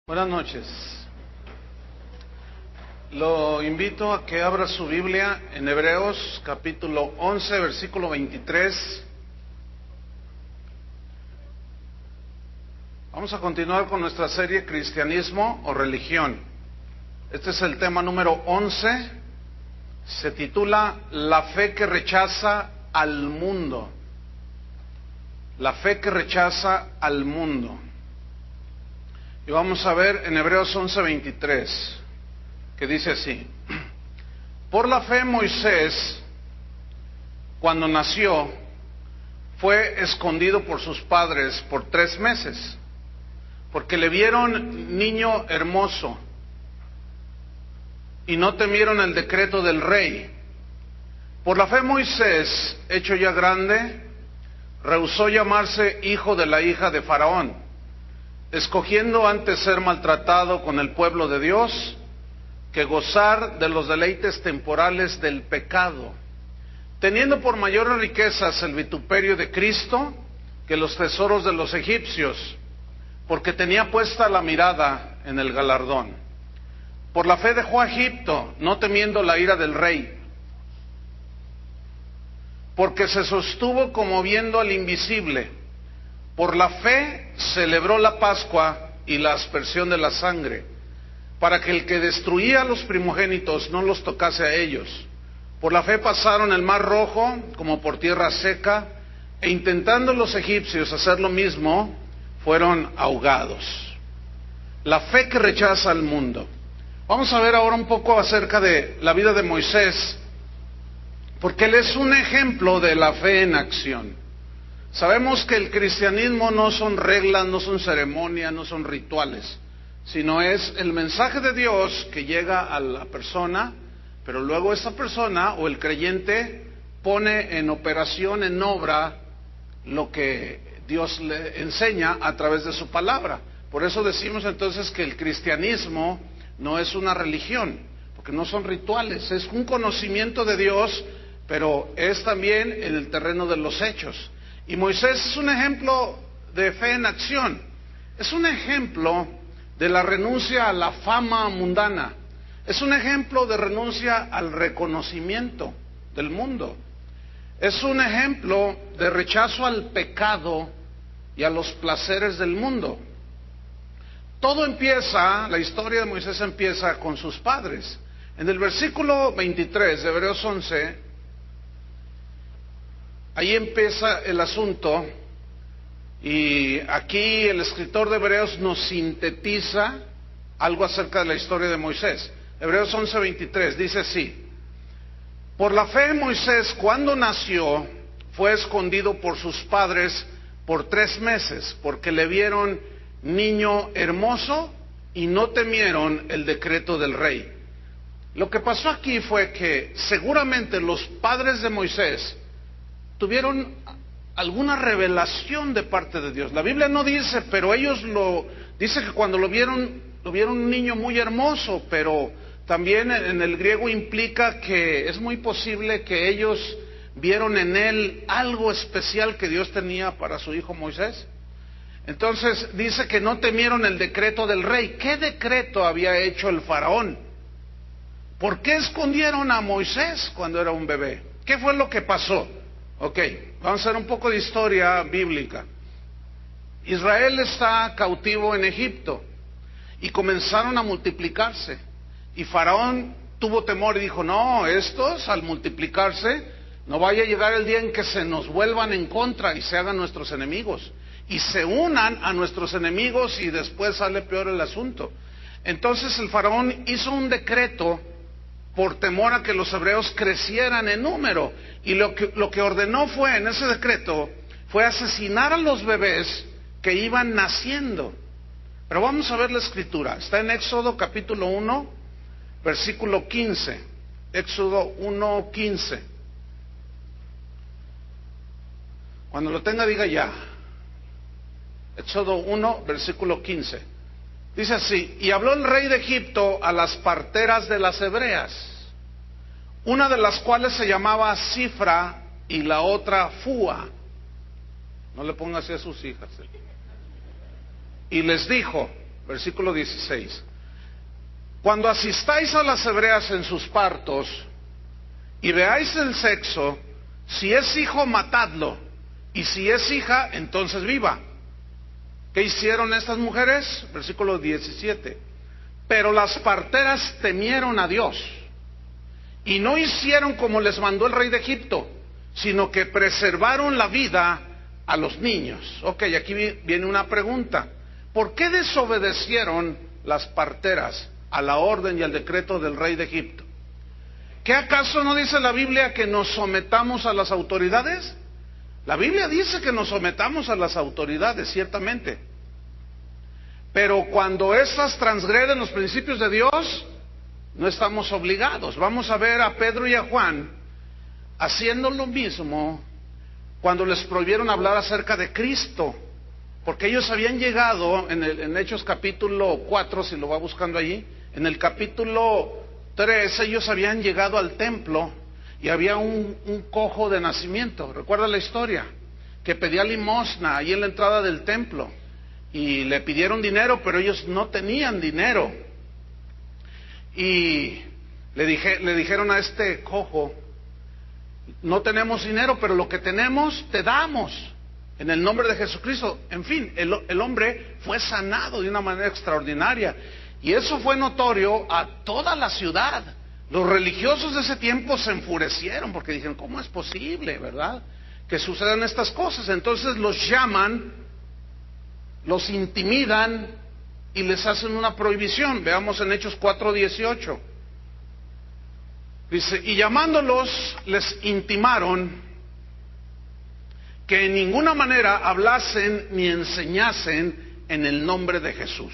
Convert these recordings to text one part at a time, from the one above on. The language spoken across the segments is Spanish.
Buenas noches. Lo invito a que abra su Biblia en Hebreos capítulo 11, versículo 23. Vamos a continuar con nuestra serie Cristianismo o Religión. Este es el tema número 11. Se titula La fe que rechaza al mundo. La fe que rechaza al mundo. Y vamos a ver en Hebreos 11:23, que dice así: Por la fe Moisés, cuando nació, fue escondido por sus padres por 3 meses, porque le vieron niño hermoso, y no temieron el decreto del rey. Por la fe Moisés, hecho ya grande, rehusó llamarse hijo de la hija de Faraón, escogiendo antes ser maltratado con el pueblo de Dios que gozar de los deleites temporales del pecado, teniendo por mayores riquezas el vituperio de Cristo que los tesoros de los egipcios, porque tenía puesta la mirada en el galardón. Por la fe dejó a Egipto, no temiendo la ira del rey, porque se sostuvo como viendo al invisible. Por la fe celebró la Pascua y la aspersión de la sangre, para que el que destruía a los primogénitos no los tocase a ellos. Por la fe pasaron el mar Rojo como por tierra seca, e intentando los egipcios hacer lo mismo, fueron ahogados. La fe que rechaza al mundo. Vamos a ver ahora un poco acerca de la vida de Moisés, porque él es un ejemplo de la fe en acción. Sabemos que el cristianismo no son reglas, no son ceremonias, no son rituales, sino es el mensaje de Dios que llega a la persona, pero luego esa persona o el creyente pone en operación, en obra, lo que Dios le enseña a través de su palabra. Por eso decimos entonces que el cristianismo no es una religión, porque no son rituales, es un conocimiento de Dios, pero es también en el terreno de los hechos. Y Moisés es un ejemplo de fe en acción, es un ejemplo de la renuncia a la fama mundana, es un ejemplo de renuncia al reconocimiento del mundo, es un ejemplo de rechazo al pecado y a los placeres del mundo. Todo empieza, la historia de Moisés empieza con sus padres. En el versículo 23 de Hebreos 11, ahí empieza el asunto, y aquí el escritor de Hebreos nos sintetiza algo acerca de la historia de Moisés. Hebreos 11:23 dice así: Por la fe Moisés, cuando nació, fue escondido por sus padres por 3 meses, porque le vieron niño hermoso y no temieron el decreto del rey. Lo que pasó aquí fue que seguramente los padres de Moisés tuvieron alguna revelación de parte de Dios. La Biblia no dice, pero ellos dice que cuando lo vieron un niño muy hermoso, pero también en el griego implica que es muy posible que ellos vieron en él algo especial que Dios tenía para su hijo Moisés. Entonces dice que no temieron el decreto del rey. ¿Qué decreto había hecho el faraón? ¿Por qué escondieron a Moisés cuando era un bebé? ¿Qué fue lo que pasó? Ok, vamos a hacer un poco de historia bíblica. Israel está cautivo en Egipto y comenzaron a multiplicarse. Y Faraón tuvo temor y dijo: no, estos al multiplicarse, no vaya a llegar el día en que se nos vuelvan en contra y se hagan nuestros enemigos, y se unan a nuestros enemigos, y después sale peor el asunto. Entonces el Faraón hizo un decreto por temor a que los hebreos crecieran en número, y lo que ordenó fue, en ese decreto, fue asesinar a los bebés que iban naciendo. Pero vamos a ver la escritura, está en Éxodo capítulo 1, versículo 15, Éxodo 1:15. Cuando lo tenga diga ya. Éxodo 1, versículo 15. Dice así: y habló el rey de Egipto a las parteras de las hebreas, una de las cuales se llamaba Cifra y la otra Fua. No le ponga así a sus hijas. Y les dijo: versículo 16. Cuando asistáis a las hebreas en sus partos y veáis el sexo, si es hijo, matadlo, y si es hija, entonces viva. ¿Qué hicieron estas mujeres? Versículo 17. Pero las parteras temieron a Dios y no hicieron como les mandó el rey de Egipto, sino que preservaron la vida a los niños. Ok, aquí viene una pregunta. ¿Por qué desobedecieron las parteras a la orden y al decreto del rey de Egipto? ¿Qué acaso no dice la Biblia que nos sometamos a las autoridades? La Biblia dice que nos sometamos a las autoridades, ciertamente. Pero cuando estas transgreden los principios de Dios, no estamos obligados. Vamos a ver a Pedro y a Juan haciendo lo mismo cuando les prohibieron hablar acerca de Cristo, porque ellos habían llegado en Hechos capítulo 4, si lo va buscando allí, en el capítulo 3, ellos habían llegado al templo y había un cojo de nacimiento. ¿Recuerda la historia? Que pedía limosna ahí en la entrada del templo y le pidieron dinero, pero ellos no tenían dinero. Y le dijeron a este cojo: no tenemos dinero, pero lo que tenemos te damos, en el nombre de Jesucristo. En fin, el hombre fue sanado de una manera extraordinaria, y eso fue notorio a toda la ciudad. Los religiosos de ese tiempo se enfurecieron, porque dijeron: ¿cómo es posible, verdad, que sucedan estas cosas? Entonces los llaman, los intimidan y les hacen una prohibición. Veamos en Hechos 4:18. Dice: y llamándolos les intimaron que en ninguna manera hablasen ni enseñasen en el nombre de Jesús.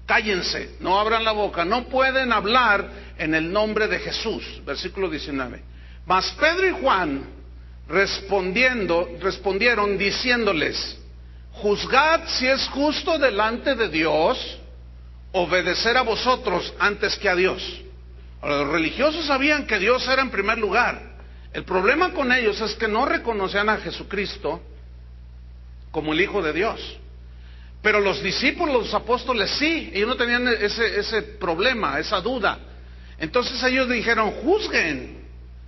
Cállense, no abran la boca, no pueden hablar en el nombre de Jesús. Versículo 19. Mas Pedro y Juan respondieron diciéndoles: juzgad si es justo delante de Dios obedecer a vosotros antes que a Dios. Ahora, los religiosos sabían que Dios era en primer lugar. El problema con ellos es que no reconocían a Jesucristo como el Hijo de Dios. Pero los discípulos, los apóstoles, sí, ellos no tenían ese problema, esa duda. Entonces ellos dijeron: juzguen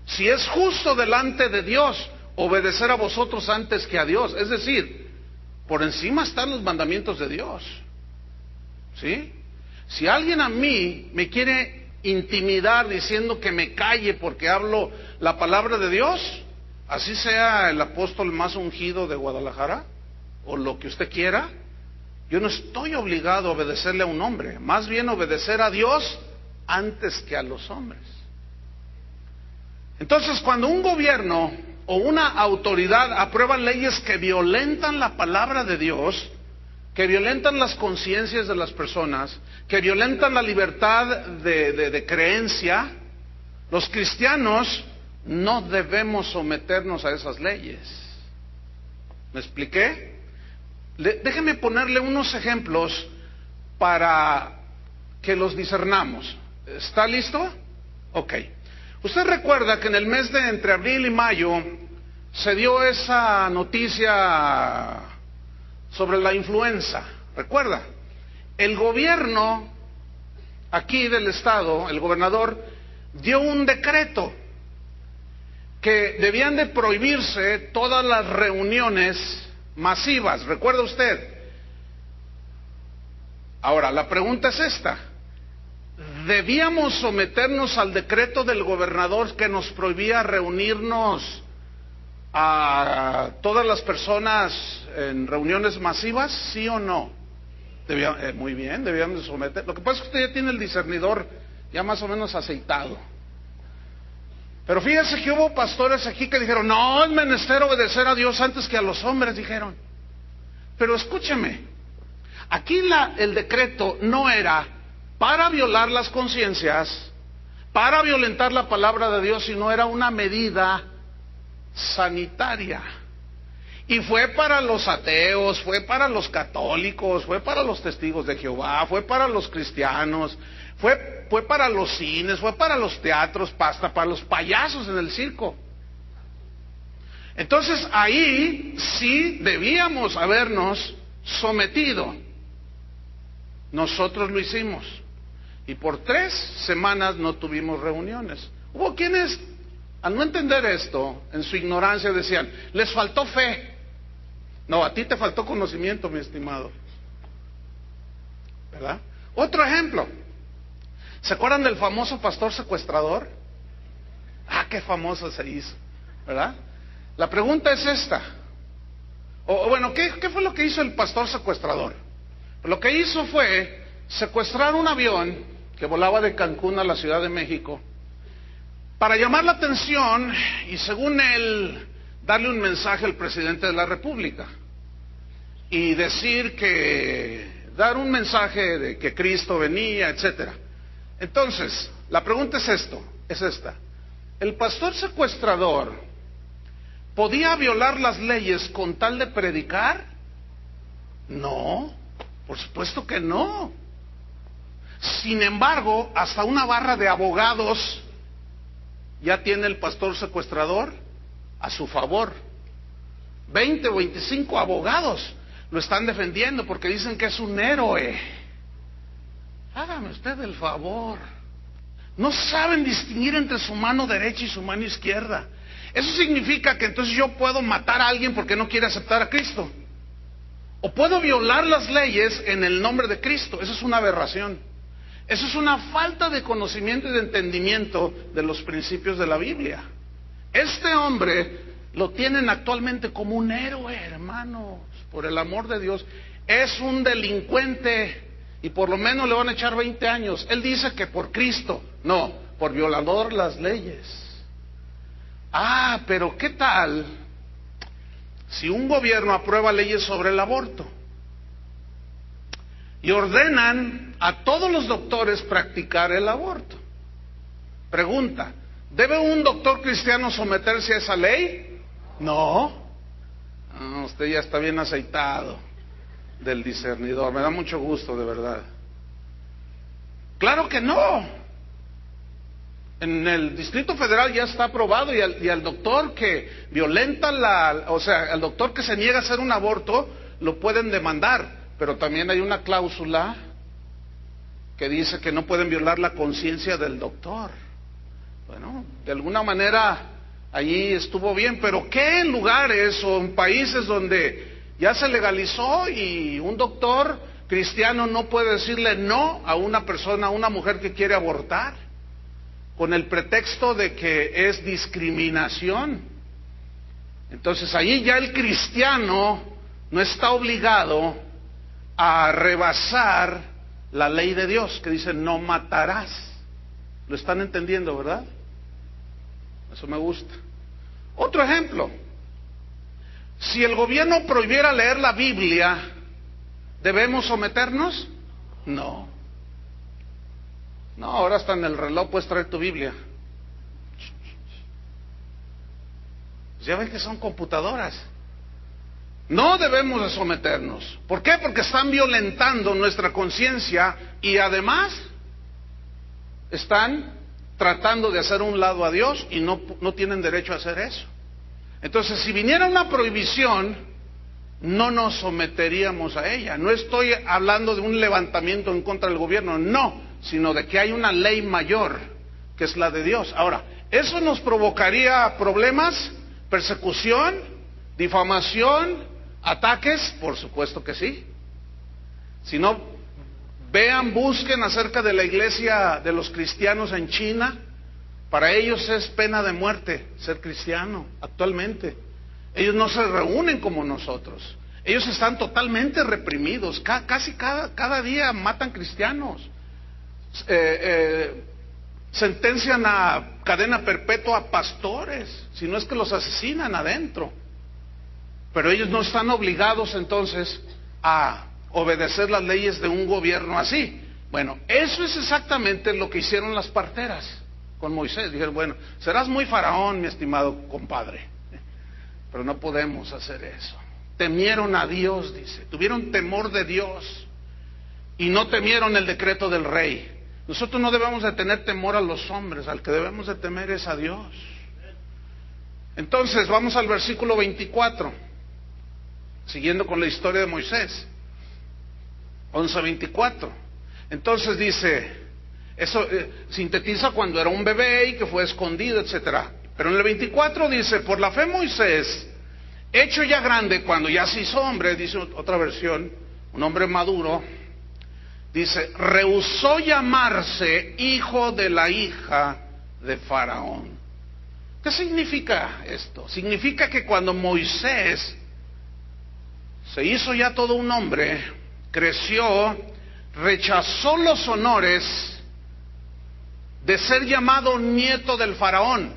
si es justo delante de Dios obedecer a vosotros antes que a Dios. Es decir, por encima están los mandamientos de Dios. ¿Sí? Si alguien a mí me quiere intimidar diciendo que me calle porque hablo la palabra de Dios, así sea el apóstol más ungido de Guadalajara o lo que usted quiera, yo no estoy obligado a obedecerle a un hombre, más bien obedecer a Dios antes que a los hombres. Entonces, cuando un gobierno o una autoridad aprueba leyes que violentan la palabra de Dios, que violentan las conciencias de las personas, que violentan la libertad de creencia, los cristianos no debemos someternos a esas leyes. ¿Me expliqué? Déjeme ponerle unos ejemplos para que los discernamos. ¿Está listo? Ok. Usted recuerda que en el mes de entre abril y mayo se dio esa noticia sobre la influenza. ¿Recuerda? El gobierno aquí del estado, el gobernador, dio un decreto que debían de prohibirse todas las reuniones masivas. ¿Recuerda usted? Ahora, la pregunta es esta: ¿debíamos someternos al decreto del gobernador que nos prohibía reunirnos a todas las personas en reuniones masivas? ¿Sí o no? Muy bien, debíamos someter. Lo que pasa es que usted ya tiene el discernidor ya más o menos aceitado. Pero fíjese que hubo pastores aquí que dijeron: no, es menester obedecer a Dios antes que a los hombres, dijeron. Pero escúcheme, aquí el decreto no era para violar las conciencias, para violentar la palabra de Dios, sino era una medida sanitaria. Y fue para los ateos, fue para los católicos, fue para los testigos de Jehová, fue para los cristianos, fue para los cines, fue para los teatros, hasta para los payasos en el circo. Entonces ahí sí debíamos habernos sometido. Nosotros lo hicimos. Y por 3 semanas no tuvimos reuniones. Hubo quienes, al no entender esto, en su ignorancia decían, les faltó fe. No, a ti te faltó conocimiento, mi estimado. ¿Verdad? Otro ejemplo. ¿Se acuerdan del famoso pastor secuestrador? Ah, qué famoso se hizo, ¿verdad? La pregunta es esta. Bueno, ¿qué fue lo que hizo el pastor secuestrador? Lo que hizo fue secuestrar un avión que volaba de Cancún a la Ciudad de México para llamar la atención y, según él, darle un mensaje al presidente de la República y dar un mensaje de que Cristo venía, etcétera. Entonces, la pregunta es esta. ¿El pastor secuestrador podía violar las leyes con tal de predicar? No, por supuesto que no. Sin embargo, hasta una barra de abogados ya tiene el pastor secuestrador a su favor. 20 o 25 abogados lo están defendiendo porque dicen que es un héroe. Hágame usted el favor. No saben distinguir entre su mano derecha y su mano izquierda. Eso significa que entonces yo puedo matar a alguien porque no quiere aceptar a Cristo. O puedo violar las leyes en el nombre de Cristo. Eso es una aberración. Eso es una falta de conocimiento y de entendimiento de los principios de la Biblia. Este hombre lo tienen actualmente como un héroe, hermanos, por el amor de Dios. Es un delincuente y por lo menos le van a echar 20 años. Él dice que por Cristo, no, por violador las leyes. Ah, pero ¿qué tal si un gobierno aprueba leyes sobre el aborto y ordenan a todos los doctores practicar el aborto? Pregunta, ¿debe un doctor cristiano someterse a esa ley? No. Usted ya está bien aceitado del discernidor. Me da mucho gusto, de verdad. Claro que no. En el Distrito Federal ya está aprobado y al doctor que violenta al doctor que se niega a hacer un aborto, lo pueden demandar. Pero también hay una cláusula que dice que no pueden violar la conciencia del doctor. Bueno, de alguna manera allí estuvo bien, pero ¿qué en lugares o en países donde ya se legalizó y un doctor cristiano no puede decirle no a una persona, a una mujer que quiere abortar, con el pretexto de que es discriminación? Entonces allí ya el cristiano no está obligado a rebasar la ley de Dios, que dice no matarás. ¿Lo están entendiendo, verdad? Eso me gusta. Otro ejemplo. Si el gobierno prohibiera leer la Biblia, ¿debemos someternos? No. No, ahora hasta en el reloj puedes traer tu Biblia. Ya ven que son computadoras. No debemos de someternos. ¿Por qué? Porque están violentando nuestra conciencia y además están tratando de hacer un lado a Dios y no tienen derecho a hacer eso. Entonces, si viniera una prohibición, no nos someteríamos a ella. No estoy hablando de un levantamiento en contra del gobierno, no, sino de que hay una ley mayor, que es la de Dios. Ahora, ¿eso nos provocaría problemas? ¿Persecución? ¿Difamación? ¿Ataques? Por supuesto que sí. Si no, busquen acerca de la iglesia de los cristianos en China. Para ellos es pena de muerte ser cristiano actualmente. Ellos no se reúnen como nosotros. Ellos están totalmente reprimidos. Casi cada día matan cristianos. Sentencian a cadena perpetua a pastores, si no es que los asesinan adentro. Pero ellos no están obligados entonces a obedecer las leyes de un gobierno así. Bueno, eso es exactamente lo que hicieron las parteras con Moisés. Dijeron, bueno, serás muy faraón, mi estimado compadre, pero no podemos hacer eso. Temieron a Dios, dice, tuvieron temor de Dios y no temieron el decreto del rey. Nosotros no debemos de tener temor a los hombres, al que debemos de temer es a Dios. Entonces, vamos al versículo 24, siguiendo con la historia de Moisés. 11:24. Entonces dice, eso sintetiza cuando era un bebé y que fue escondido, etcétera. Pero en el 24 dice, por la fe Moisés, hecho ya grande, cuando ya se hizo hombre, dice otra versión, un hombre maduro, dice, rehusó llamarse hijo de la hija de Faraón. ¿Qué significa esto? Significa que cuando Moisés se hizo ya todo un hombre, creció, rechazó los honores de ser llamado nieto del Faraón,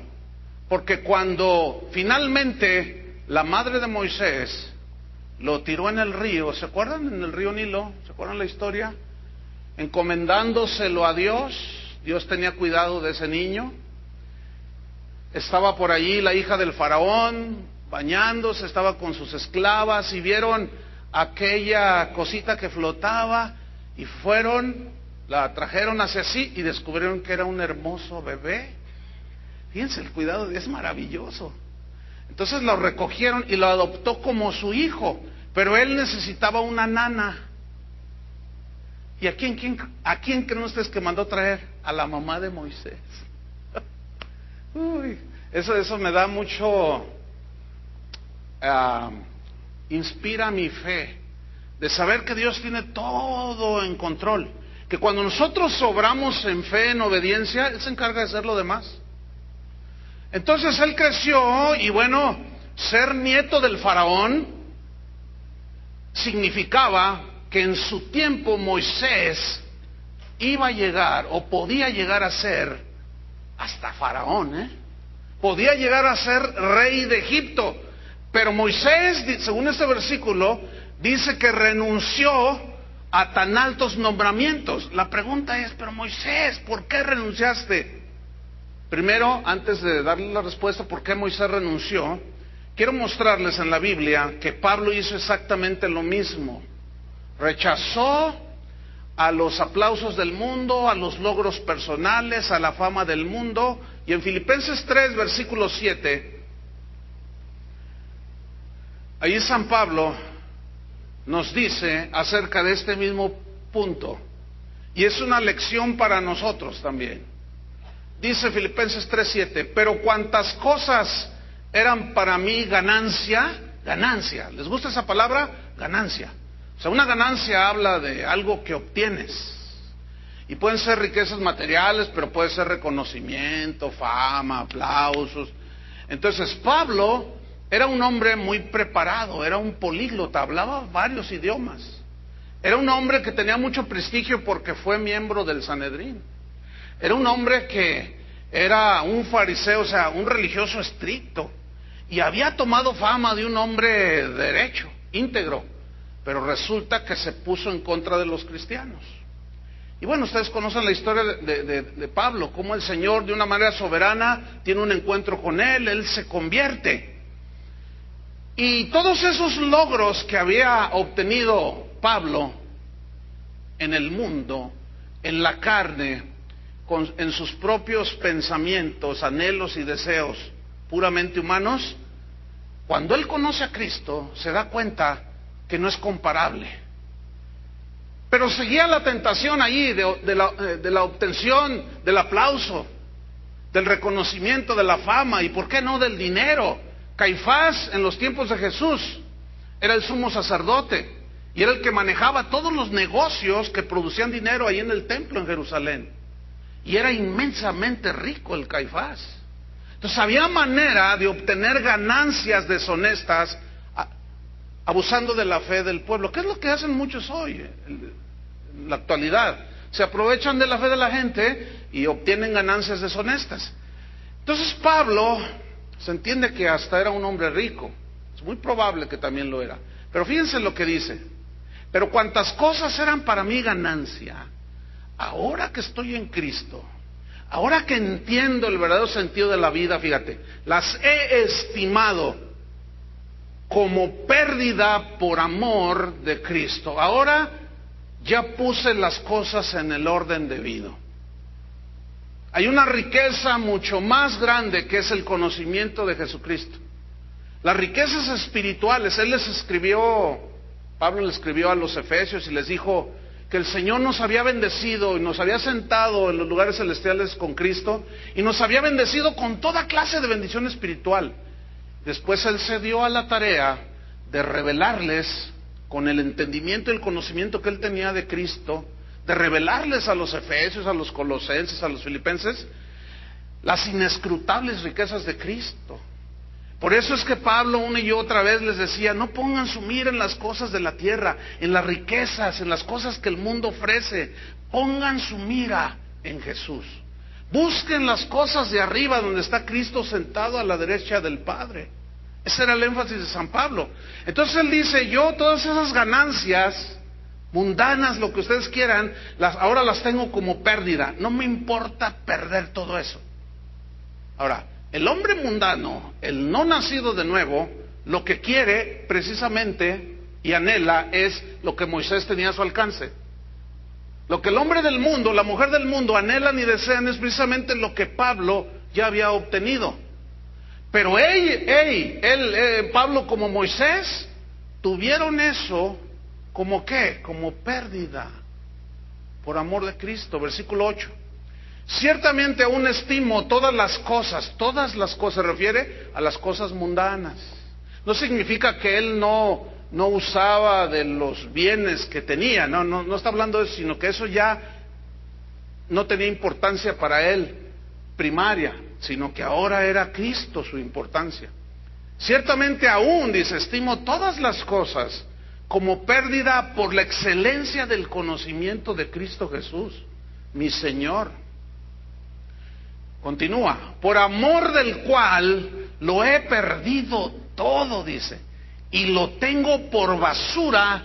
porque cuando finalmente la madre de Moisés lo tiró en el río, ¿se acuerdan? En el río Nilo, ¿se acuerdan la historia? Encomendándoselo a Dios, Dios tenía cuidado de ese niño. Estaba por allí la hija del Faraón bañándose, estaba con sus esclavas y vieron aquella cosita que flotaba y la trajeron hacia sí y descubrieron que era un hermoso bebé. Fíjense, el cuidado es maravilloso. Entonces lo recogieron y lo adoptó como su hijo, pero él necesitaba una nana. ¿Y a quién creen ustedes que mandó traer? A la mamá de Moisés. Uy, eso me da mucho, inspira mi fe, de saber que Dios tiene todo en control, que cuando nosotros obramos en fe, en obediencia, Él se encarga de hacer lo demás. Entonces él creció y bueno, ser nieto del Faraón significaba que en su tiempo Moisés iba a llegar o podía llegar a ser hasta Faraón, podía llegar a ser rey de Egipto. Pero Moisés, según este versículo, dice que renunció a tan altos nombramientos. La pregunta es, pero Moisés, ¿por qué renunciaste? Primero, antes de darle la respuesta por qué Moisés renunció, quiero mostrarles en la Biblia que Pablo hizo exactamente lo mismo. Rechazó a los aplausos del mundo, a los logros personales, a la fama del mundo. Y en Filipenses 3, versículo 7, ahí San Pablo nos dice acerca de este mismo punto. Y es una lección para nosotros también. Dice Filipenses 3:7, pero cuantas cosas eran para mí ganancia, ¿les gusta esa palabra? Ganancia. O sea, una ganancia habla de algo que obtienes. Y pueden ser riquezas materiales, pero puede ser reconocimiento, fama, aplausos. Entonces Pablo era un hombre muy preparado, era un políglota, hablaba varios idiomas. Era un hombre que tenía mucho prestigio porque fue miembro del Sanedrín. Era un hombre que era un fariseo, o sea, un religioso estricto, y había tomado fama de un hombre derecho, íntegro, pero resulta que se puso en contra de los cristianos. Y bueno, ustedes conocen la historia de Pablo, cómo el Señor de una manera soberana tiene un encuentro con él se convierte. Y todos esos logros que había obtenido Pablo en el mundo, en la carne, en sus propios pensamientos, anhelos y deseos puramente humanos, cuando él conoce a Cristo se da cuenta que no es comparable. Pero seguía la tentación allí de la obtención del aplauso, del reconocimiento, de la fama y por qué no del dinero. Caifás en los tiempos de Jesús era el sumo sacerdote y era el que manejaba todos los negocios que producían dinero ahí en el templo en Jerusalén. Y era inmensamente rico el Caifás. Entonces había manera de obtener ganancias deshonestas abusando de la fe del pueblo. ¿Qué es lo que hacen muchos hoy en la actualidad? Se aprovechan de la fe de la gente y obtienen ganancias deshonestas. Entonces Pablo se entiende que hasta era un hombre rico. Es muy probable que también lo era. Pero fíjense lo que dice. Pero cuantas cosas eran para mí ganancia, ahora que estoy en Cristo, ahora que entiendo el verdadero sentido de la vida, fíjate, las he estimado como pérdida por amor de Cristo. Ahora ya puse las cosas en el orden debido. Hay una riqueza mucho más grande que es el conocimiento de Jesucristo. Las riquezas espirituales, Pablo le escribió a los Efesios y les dijo, que el Señor nos había bendecido y nos había sentado en los lugares celestiales con Cristo y nos había bendecido con toda clase de bendición espiritual. Después Él se dio a la tarea de revelarles, con el entendimiento y el conocimiento que Él tenía de Cristo, de revelarles a los efesios, a los colosenses, a los filipenses, las inescrutables riquezas de Cristo. Por eso es que Pablo una y otra vez les decía, no pongan su mira en las cosas de la tierra, en las riquezas, en las cosas que el mundo ofrece. Pongan su mira en Jesús. Busquen las cosas de arriba donde está Cristo sentado a la derecha del Padre. Ese era el énfasis de San Pablo. Entonces él dice, yo todas esas ganancias mundanas, lo que ustedes quieran, ahora las tengo como pérdida. No me importa perder todo eso. Ahora, el hombre mundano, el no nacido de nuevo, lo que quiere precisamente y anhela es lo que Moisés tenía a su alcance. Lo que el hombre del mundo, la mujer del mundo anhelan y desean es precisamente lo que Pablo ya había obtenido. Pero Pablo como Moisés, tuvieron eso como ¿qué? Como pérdida, por amor de Cristo. Versículo 8. Ciertamente aún estimo todas las cosas, se refiere a las cosas mundanas. No significa que él no usaba de los bienes que tenía, no está hablando de eso, sino que eso ya no tenía importancia para él primaria, sino que ahora era Cristo su importancia. Ciertamente aún, dice, estimo todas las cosas como pérdida por la excelencia del conocimiento de Cristo Jesús, mi Señor. Continúa, por amor del cual lo he perdido todo, dice, y lo tengo por basura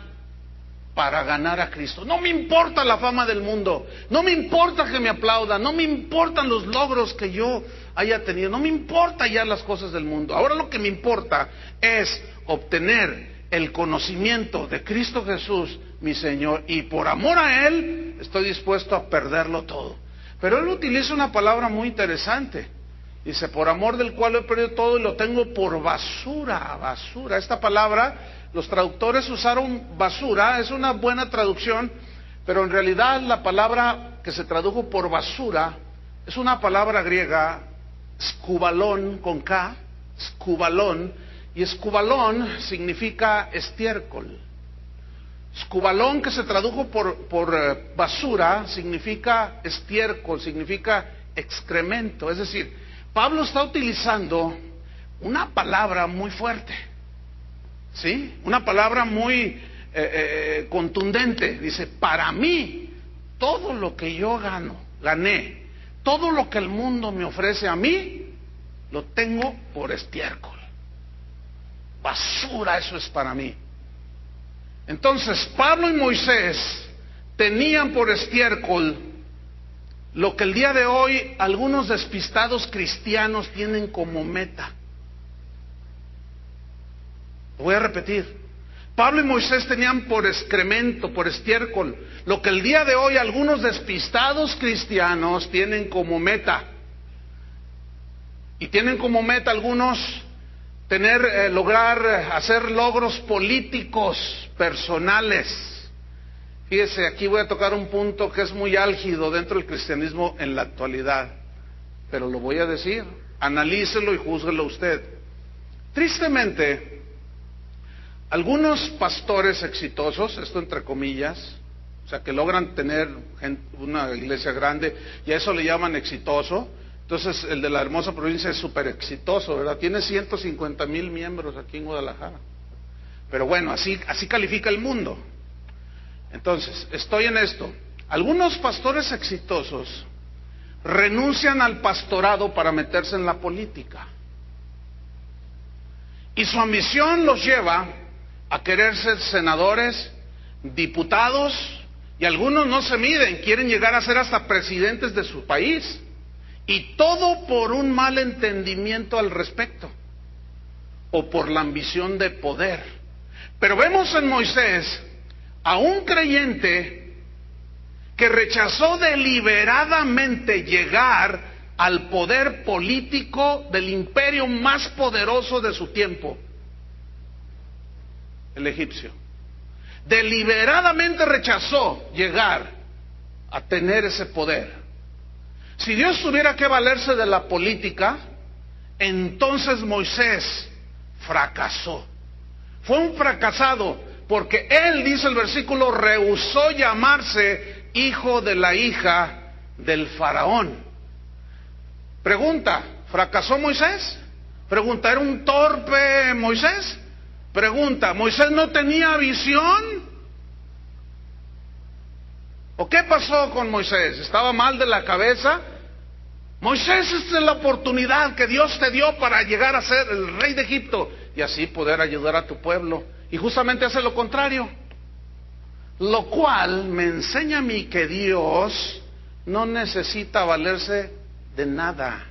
para ganar a Cristo. No me importa la fama del mundo, no me importa que me aplaudan, no me importan los logros que yo haya tenido, no me importa ya las cosas del mundo. Ahora lo que me importa es obtener el conocimiento de Cristo Jesús, mi Señor, y por amor a Él estoy dispuesto a perderlo todo. Pero él utiliza una palabra muy interesante. Dice, por amor del cual he perdido todo y lo tengo por basura, basura. Esta palabra, los traductores usaron basura, es una buena traducción, pero en realidad la palabra que se tradujo por basura es una palabra griega, skubalón, con K, skubalón, y skubalón significa estiércol. Skubalón, que se tradujo por basura, significa estiércol, significa excremento. Es decir, Pablo está utilizando una palabra muy fuerte, ¿sí? Una palabra muy contundente. Dice, para mí, todo lo que yo gané, todo lo que el mundo me ofrece a mí, lo tengo por estiércol. Basura, eso es para mí. Entonces, Pablo y Moisés tenían por estiércol lo que el día de hoy algunos despistados cristianos tienen como meta. Lo voy a repetir. Pablo y Moisés tenían por excremento, por estiércol, lo que el día de hoy algunos despistados cristianos tienen como meta. Y tienen como meta algunos lograr hacer logros políticos, personales. Fíjese, aquí voy a tocar un punto que es muy álgido dentro del cristianismo en la actualidad, pero lo voy a decir, analícelo y júzguelo usted. Tristemente, algunos pastores exitosos, esto entre comillas, o sea que logran tener una iglesia grande, y a eso le llaman exitoso. Entonces el de la hermosa provincia es súper exitoso, ¿verdad? Tiene 150,000 miembros aquí en Guadalajara. Pero bueno, así califica el mundo. Entonces, estoy en esto. Algunos pastores exitosos renuncian al pastorado para meterse en la política. Y su ambición los lleva a querer ser senadores, diputados, y algunos no se miden, quieren llegar a ser hasta presidentes de su país. Y todo por un mal entendimiento al respecto, o por la ambición de poder. Pero vemos en Moisés a un creyente que rechazó deliberadamente llegar al poder político del imperio más poderoso de su tiempo, el egipcio. deliberadamente rechazó llegar a tener ese poder. Si Dios tuviera que valerse de la política, entonces Moisés fracasó. Fue un fracasado porque él, dice el versículo, rehusó llamarse hijo de la hija del faraón. Pregunta, ¿fracasó Moisés? Pregunta, ¿era un torpe Moisés? Pregunta, ¿Moisés no tenía visión? ¿O qué pasó con Moisés? ¿Estaba mal de la cabeza? Moisés, esta es la oportunidad que Dios te dio para llegar a ser el rey de Egipto y así poder ayudar a tu pueblo. Y justamente hace lo contrario. Lo cual me enseña a mí que Dios no necesita valerse de nada.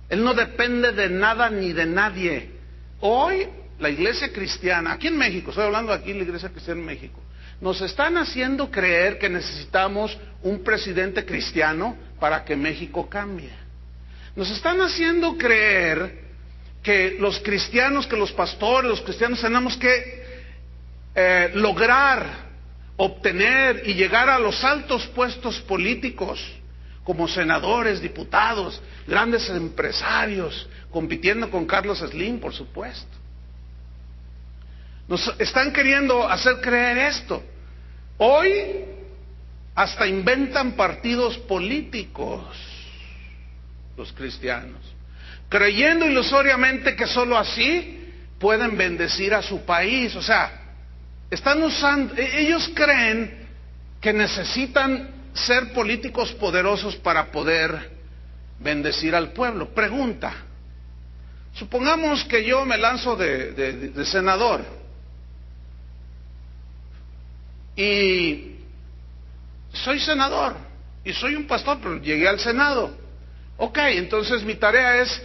Él no depende de nada ni de nadie. Hoy la iglesia cristiana, aquí en México, estoy hablando aquí de la iglesia cristiana en México, nos están haciendo creer que necesitamos un presidente cristiano para que México cambie. Nos están haciendo creer que los cristianos, que los pastores, los cristianos tenemos que lograr, obtener y llegar a los altos puestos políticos, como senadores, diputados, grandes empresarios, compitiendo con Carlos Slim, por supuesto. Nos están queriendo hacer creer esto. Hoy hasta inventan partidos políticos los cristianos, creyendo ilusoriamente que solo así pueden bendecir a su país. O sea, están usando, ellos creen que necesitan ser políticos poderosos para poder bendecir al pueblo. Pregunta, supongamos que yo me lanzo de senador y soy senador y soy un pastor, pero llegué al Senado. Ok, entonces mi tarea es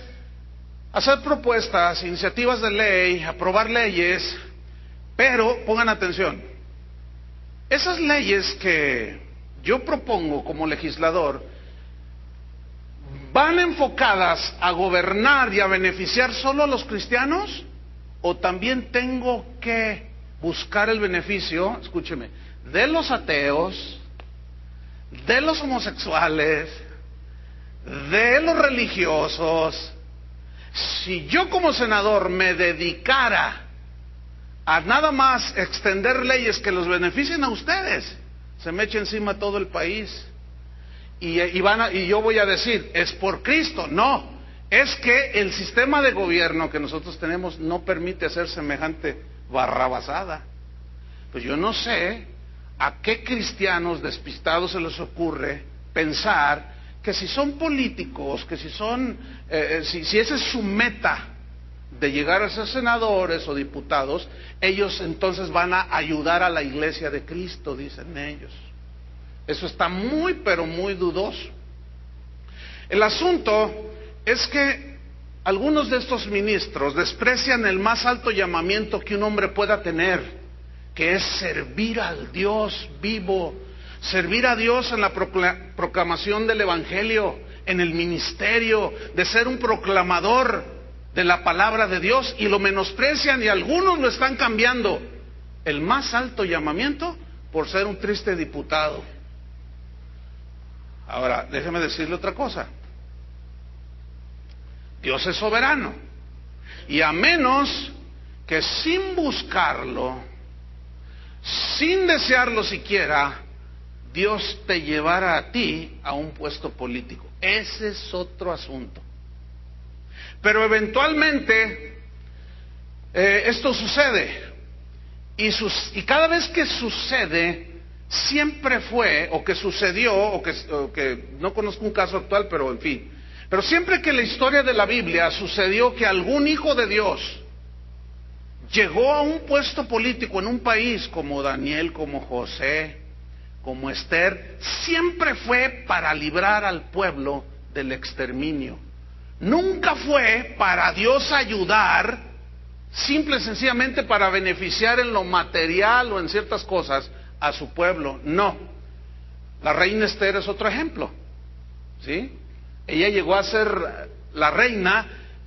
hacer propuestas, iniciativas de ley, aprobar leyes, pero pongan atención, esas leyes que yo propongo como legislador ¿van enfocadas a gobernar y a beneficiar solo a los cristianos? ¿O también tengo que buscar el beneficio, escúcheme, de los ateos, de los homosexuales, de los religiosos? Si yo como senador me dedicara a nada más extender leyes que los beneficien a ustedes, se me echa encima todo el país. Y yo voy a decir, es por Cristo. No, es que el sistema de gobierno que nosotros tenemos no permite hacer semejante barrabasada. Pues yo no sé a qué cristianos despistados se les ocurre pensar que si son políticos, que si son, si esa es su meta de llegar a ser senadores o diputados, ellos entonces van a ayudar a la iglesia de Cristo, dicen ellos. Eso está muy, pero muy dudoso. El asunto es que algunos de estos ministros desprecian el más alto llamamiento que un hombre pueda tener, que es servir al Dios vivo, servir a Dios en la proclamación del Evangelio, en el ministerio, de ser un proclamador de la palabra de Dios, y lo menosprecian y algunos lo están cambiando, el más alto llamamiento, por ser un triste diputado. Ahora, déjeme decirle otra cosa. Dios es soberano. Y a menos que sin buscarlo, sin desearlo siquiera, Dios te llevara a ti a un puesto político. Ese es otro asunto. Pero eventualmente esto sucede. Y cada vez que sucede, siempre fue, o que sucedió, o que no conozco un caso actual, pero en fin, pero siempre que en la historia de la Biblia sucedió que algún hijo de Dios llegó a un puesto político en un país, como Daniel, como José, como Esther, siempre fue para librar al pueblo del exterminio. Nunca fue para Dios ayudar, simple y sencillamente para beneficiar en lo material o en ciertas cosas a su pueblo. No. La reina Esther es otro ejemplo, ¿sí? Ella llegó a ser la reina,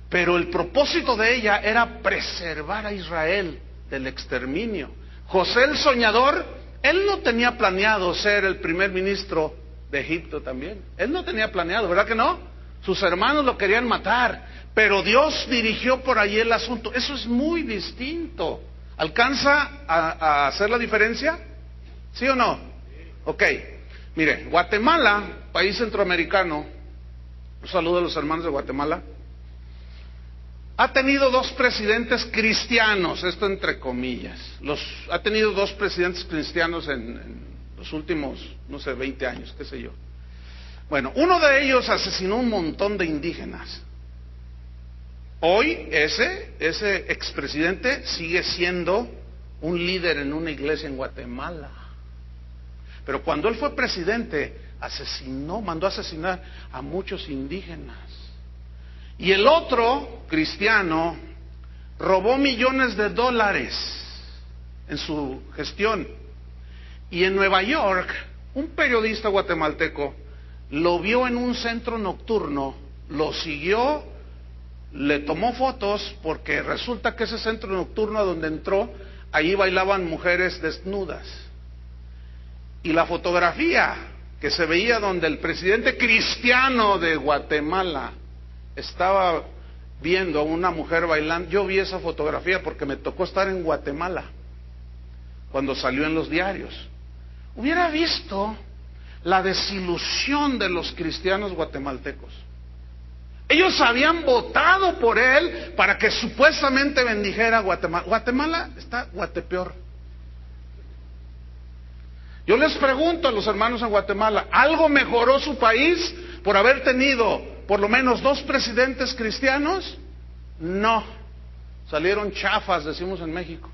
pero el propósito de ella era preservar a Israel del exterminio. José el soñador, él no tenía planeado ser el primer ministro de Egipto también. Él no tenía planeado, ¿verdad que no? Sus hermanos lo querían matar, pero Dios dirigió por allí el asunto. Eso es muy distinto. ¿Alcanza a hacer la diferencia? ¿Sí o no? Ok. Mire, Guatemala, país centroamericano, un saludo a los hermanos de Guatemala, ha tenido 2 presidentes cristianos, esto entre comillas. Ha tenido 2 presidentes cristianos en los últimos, no sé, 20 años, qué sé yo. Bueno, uno de ellos asesinó un montón de indígenas. Hoy ese expresidente sigue siendo un líder en una iglesia en Guatemala. Pero cuando él fue presidente, mandó a asesinar a muchos indígenas. Y el otro, cristiano, robó millones de dólares en su gestión. Y en Nueva York, un periodista guatemalteco lo vio en un centro nocturno, lo siguió, le tomó fotos, porque resulta que ese centro nocturno a donde entró, allí bailaban mujeres desnudas. Y la fotografía que se veía donde el presidente cristiano de Guatemala estaba viendo a una mujer bailando, yo vi esa fotografía porque me tocó estar en Guatemala cuando salió en los diarios. Hubiera visto la desilusión de los cristianos guatemaltecos. Ellos habían votado por él para que supuestamente bendijera a Guatemala. Guatemala está guatepeor. Yo les pregunto a los hermanos en Guatemala, ¿algo mejoró su país por haber tenido por lo menos 2 presidentes cristianos? No, salieron chafas, decimos en México.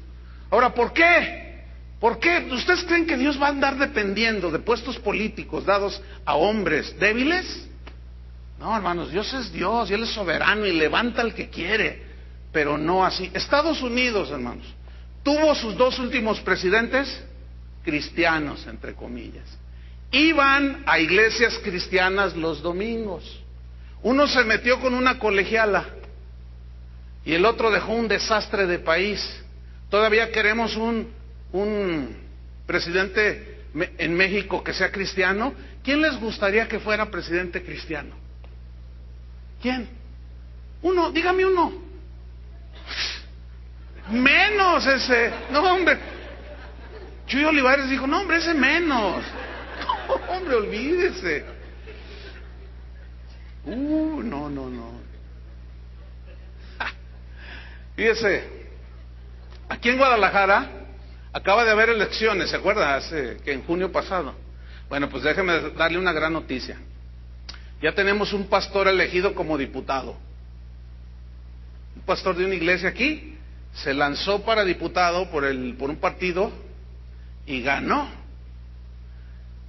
Ahora, ¿por qué? ¿Por qué? ¿Ustedes creen que Dios va a andar dependiendo de puestos políticos dados a hombres débiles? No, hermanos, Dios es Dios y Él es soberano y levanta al que quiere, pero no así. Estados Unidos, hermanos, tuvo sus 2 últimos presidentes cristianos, entre comillas. Iban a iglesias cristianas los domingos. Uno se metió con una colegiala y el otro dejó un desastre de país. Todavía queremos un presidente en México que sea cristiano. ¿Quién les gustaría que fuera presidente cristiano? ¿Quién? Uno, dígame uno. Menos ese. No, hombre. Chuy Olivares dijo, no, hombre, ese menos. No, hombre, olvídese. No. Fíjese, aquí en Guadalajara acaba de haber elecciones, ¿se acuerda? Que en junio pasado. Bueno, pues déjeme darle una gran noticia. Ya tenemos un pastor elegido como diputado. Un pastor de una iglesia aquí se lanzó para diputado por un partido y ganó.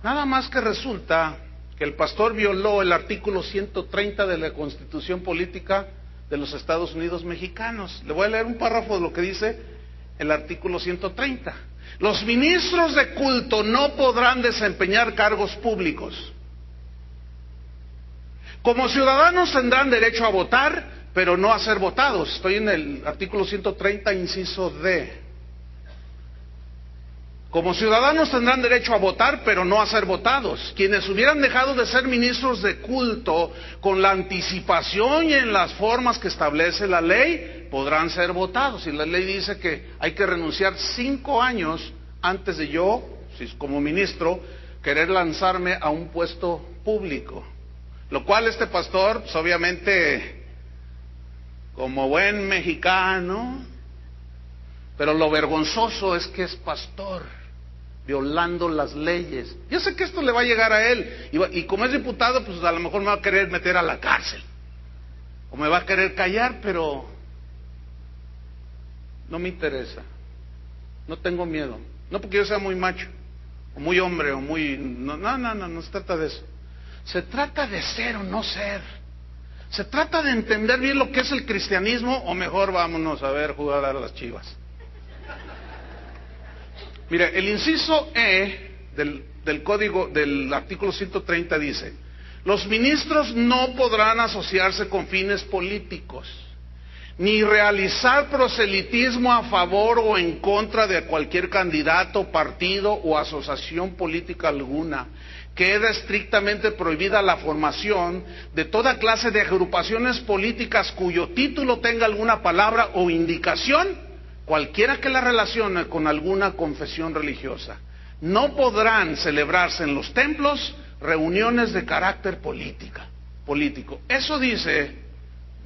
Nada más que resulta que el pastor violó el artículo 130 de la Constitución Política de los Estados Unidos Mexicanos. Le voy a leer un párrafo de lo que dice el artículo 130. Los ministros de culto no podrán desempeñar cargos públicos. Como ciudadanos tendrán derecho a votar, pero no a ser votados. Estoy en el artículo 130, inciso D. Como ciudadanos tendrán derecho a votar, pero no a ser votados. Quienes hubieran dejado de ser ministros de culto con la anticipación y en las formas que establece la ley, podrán ser votados. Y la ley dice que hay que renunciar 5 años antes de yo, si como ministro, querer lanzarme a un puesto público. Lo cual este pastor, pues obviamente, como buen mexicano, pero lo vergonzoso es que es pastor, violando las leyes. Yo sé que esto le va a llegar a él, y como es diputado, pues a lo mejor me va a querer meter a la cárcel, o me va a querer callar, pero no me interesa, no tengo miedo, no porque yo sea muy macho, o muy hombre, o muy... No se trata de eso. Se trata de ser o no ser. Se trata de entender bien lo que es el cristianismo, o mejor vámonos a ver jugar a las Chivas. Mire, el inciso E del código del artículo 130 dice: los ministros no podrán asociarse con fines políticos, ni realizar proselitismo a favor o en contra de cualquier candidato, partido o asociación política alguna. Queda estrictamente prohibida la formación de toda clase de agrupaciones políticas cuyo título tenga alguna palabra o indicación, cualquiera que la relacione con alguna confesión religiosa. No podrán celebrarse en los templos reuniones de carácter político. Eso dice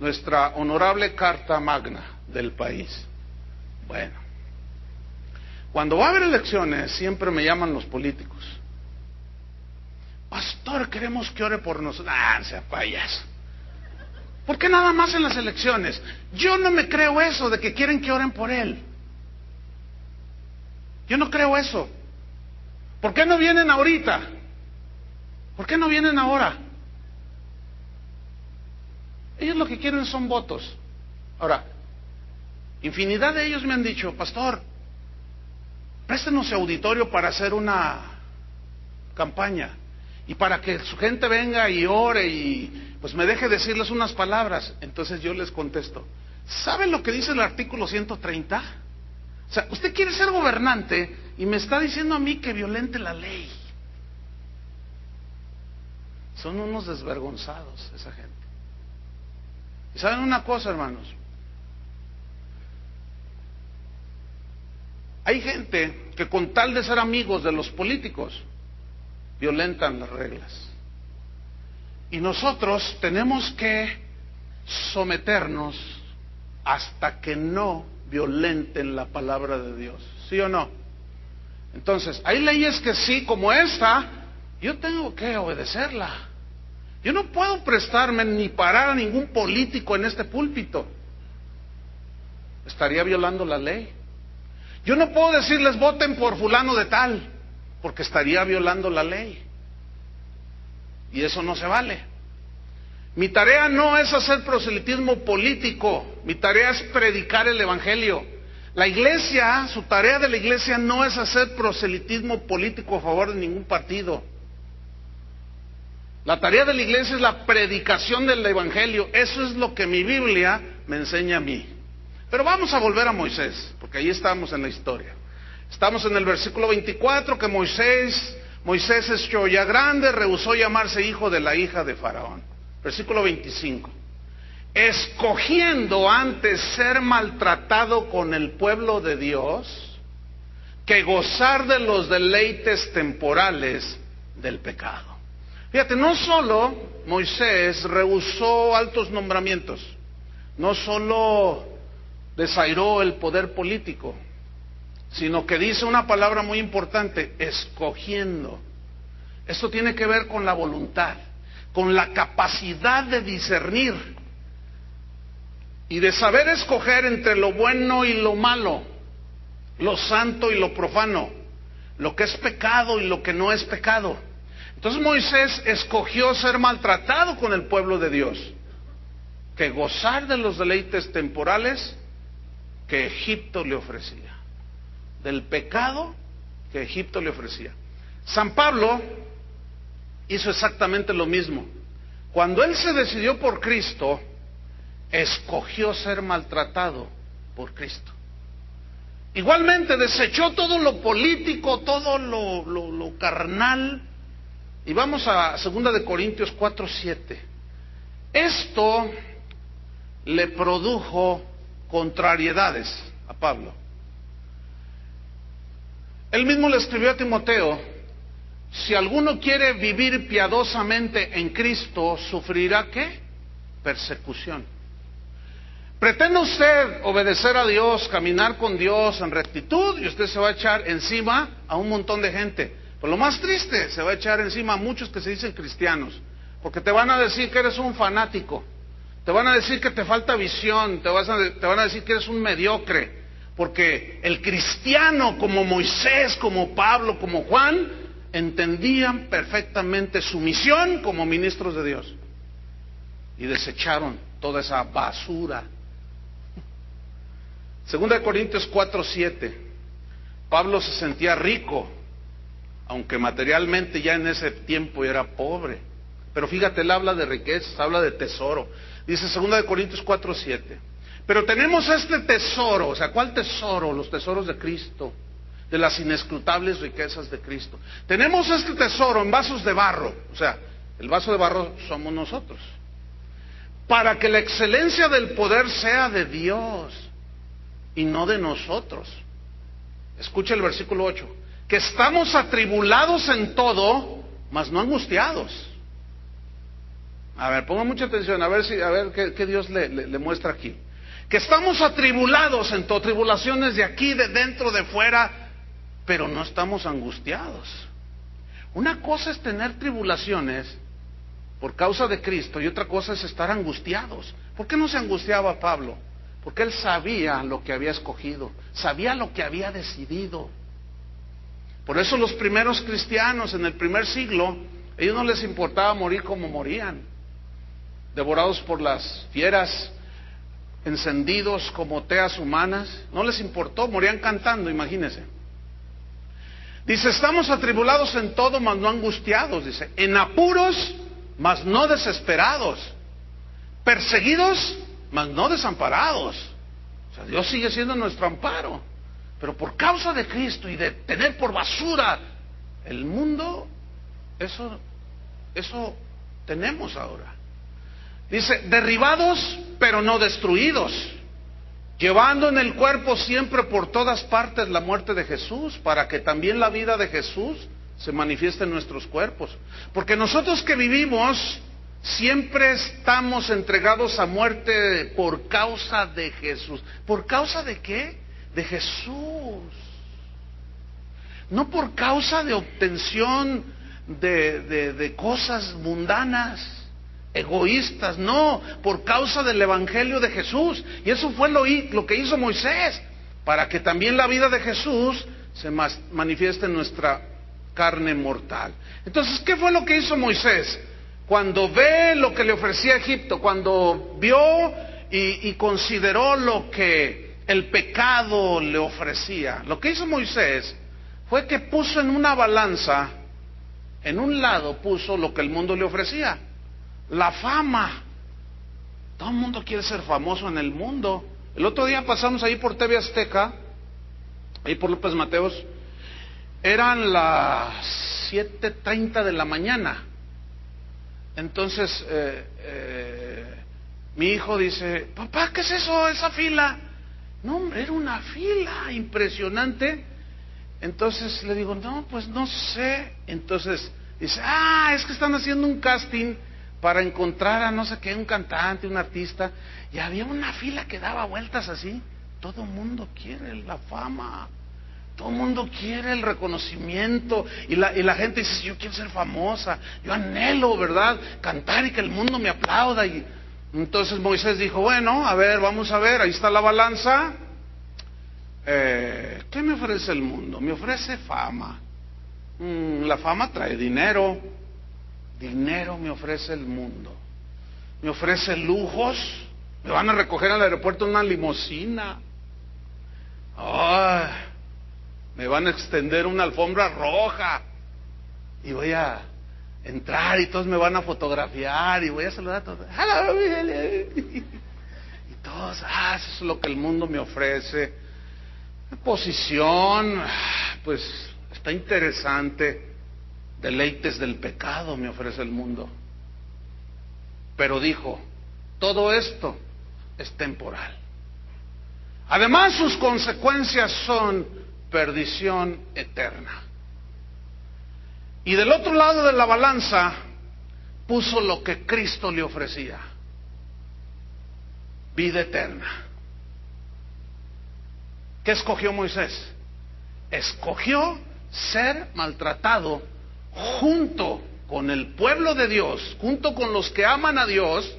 nuestra honorable Carta Magna del país. Bueno, cuando va a haber elecciones siempre me llaman los políticos. Pastor, queremos que ore por nosotros. Sea payaso. ¿Por qué nada más en las elecciones? Yo no me creo eso de que quieren que oren por él. Yo no creo eso. ¿Por qué no vienen ahorita? ¿Por qué no vienen ahora? Ellos lo que quieren son votos. Ahora, infinidad de ellos me han dicho, pastor, préstenos su auditorio para hacer una campaña y para que su gente venga y ore y pues me deje decirles unas palabras. Entonces yo les contesto, ¿saben lo que dice el artículo 130? O sea, usted quiere ser gobernante y me está diciendo a mí que violente la ley. Son unos desvergonzados esa gente. Y saben una cosa, hermanos, hay gente que con tal de ser amigos de los políticos violentan las reglas, y nosotros tenemos que someternos hasta que no violenten la palabra de Dios, ¿sí o no? Entonces, hay leyes que sí, como esta, yo tengo que obedecerla. Yo no puedo prestarme ni parar a ningún político en este púlpito. Estaría violando la ley. Yo no puedo decirles voten por fulano de tal, porque estaría violando la ley. Y eso no se vale. Mi tarea no es hacer proselitismo político, mi tarea es predicar el evangelio. La iglesia, su tarea de la iglesia no es hacer proselitismo político a favor de ningún partido. La tarea de la iglesia es la predicación del evangelio. Eso es lo que mi Biblia me enseña a mí. Pero vamos a volver a Moisés, porque ahí estamos en la historia. Estamos en el versículo 24, que Moisés hecho ya grande, rehusó llamarse hijo de la hija de Faraón. Versículo 25. Escogiendo antes ser maltratado con el pueblo de Dios, que gozar de los deleites temporales del pecado. Fíjate, no solo Moisés rehusó altos nombramientos, no solo desairó el poder político, sino que dice una palabra muy importante, escogiendo. Esto tiene que ver con la voluntad, con la capacidad de discernir y de saber escoger entre lo bueno y lo malo, lo santo y lo profano, lo que es pecado y lo que no es pecado. Entonces Moisés escogió ser maltratado con el pueblo de Dios, que gozar de los deleites temporales que Egipto le ofrecía, del pecado que Egipto le ofrecía. San Pablo hizo exactamente lo mismo. Cuando él se decidió por Cristo, escogió ser maltratado por Cristo. Igualmente desechó todo lo político, todo lo carnal. Y vamos a 2 de Corintios 4:7. Esto le produjo contrariedades a Pablo. Él mismo le escribió a Timoteo, si alguno quiere vivir piadosamente en Cristo, sufrirá ¿qué? Persecución. Pretende usted obedecer a Dios, caminar con Dios en rectitud, y usted se va a echar encima a un montón de gente. Pero lo más triste, se va a echar encima a muchos que se dicen cristianos, porque te van a decir que eres un fanático, te van a decir que te falta visión, te van a decir que eres un mediocre, porque el cristiano como Moisés, como Pablo, como Juan, entendían perfectamente su misión como ministros de Dios y desecharon toda esa basura. 2 de Corintios 4:7. Pablo se sentía rico, aunque materialmente ya en ese tiempo era pobre. Pero fíjate, él habla de riquezas, habla de tesoro. Dice 2 de Corintios 4:7. Pero tenemos este tesoro, o sea, ¿cuál tesoro? Los tesoros de Cristo, de las inescrutables riquezas de Cristo. Tenemos este tesoro en vasos de barro, o sea, el vaso de barro somos nosotros, para que la excelencia del poder sea de Dios y no de nosotros. Escucha el versículo 8, que estamos atribulados en todo, mas no angustiados. A ver, pongan mucha atención, a ver qué Dios le muestra aquí. Que estamos atribulados en todo, tribulaciones de aquí, de dentro, de fuera, pero no estamos angustiados. Una cosa es tener tribulaciones por causa de Cristo y otra cosa es estar angustiados. ¿Por qué no se angustiaba Pablo? Porque él sabía lo que había escogido, sabía lo que había decidido. Por eso los primeros cristianos en el primer siglo, a ellos no les importaba morir como morían, devorados por las fieras, encendidos como teas humanas, no les importó, morían cantando, imagínense. Dice, estamos atribulados en todo, mas no angustiados, dice, en apuros, mas no desesperados, perseguidos, mas no desamparados. O sea, Dios sigue siendo nuestro amparo, pero por causa de Cristo y de tener por basura el mundo, eso tenemos ahora. Dice, derribados, pero no destruidos, llevando en el cuerpo siempre por todas partes la muerte de Jesús, para que también la vida de Jesús se manifieste en nuestros cuerpos. Porque nosotros que vivimos, siempre estamos entregados a muerte por causa de Jesús. ¿Por causa de qué? De Jesús. No por causa de obtención de cosas mundanas, egoístas, no, por causa del evangelio de Jesús. Y eso fue lo que hizo Moisés, para que también la vida de Jesús se manifieste en nuestra carne mortal. Entonces, ¿qué fue lo que hizo Moisés? Cuando ve lo que le ofrecía Egipto, cuando vio y consideró lo que el pecado le ofrecía, lo que hizo Moisés fue que puso en una balanza, en un lado puso lo que el mundo le ofrecía, la fama. Todo el mundo quiere ser famoso en el mundo. El otro día pasamos ahí por TV Azteca, ahí por López Mateos, eran las 7:30 de la mañana. Entonces mi hijo dice, papá, ¿qué es eso, esa fila? No, hombre, era una fila impresionante. Entonces le digo, no, pues no sé. Entonces dice, es que están haciendo un casting para encontrar a no sé qué, un cantante, un artista, y había una fila que daba vueltas así. Todo el mundo quiere la fama, todo el mundo quiere el reconocimiento, y la gente dice, yo quiero ser famosa, yo anhelo, ¿verdad?, cantar y que el mundo me aplauda. Y entonces Moisés dijo, bueno, a ver, vamos a ver, ahí está la balanza. ¿Qué me ofrece el mundo? Me ofrece fama. La fama trae dinero. Dinero me ofrece el mundo. Me ofrece lujos. Me van a recoger al aeropuerto en una limusina. Me van a extender una alfombra roja. Y voy a entrar y todos me van a fotografiar y voy a saludar a todos. Y todos, eso es lo que el mundo me ofrece. Posición, pues está interesante. Deleites del pecado me ofrece el mundo. Pero dijo, todo esto es temporal. Además, sus consecuencias son perdición eterna. Y del otro lado de la balanza puso lo que Cristo le ofrecía: vida eterna. ¿Qué escogió Moisés? Escogió ser maltratado junto con el pueblo de Dios, junto con los que aman a Dios,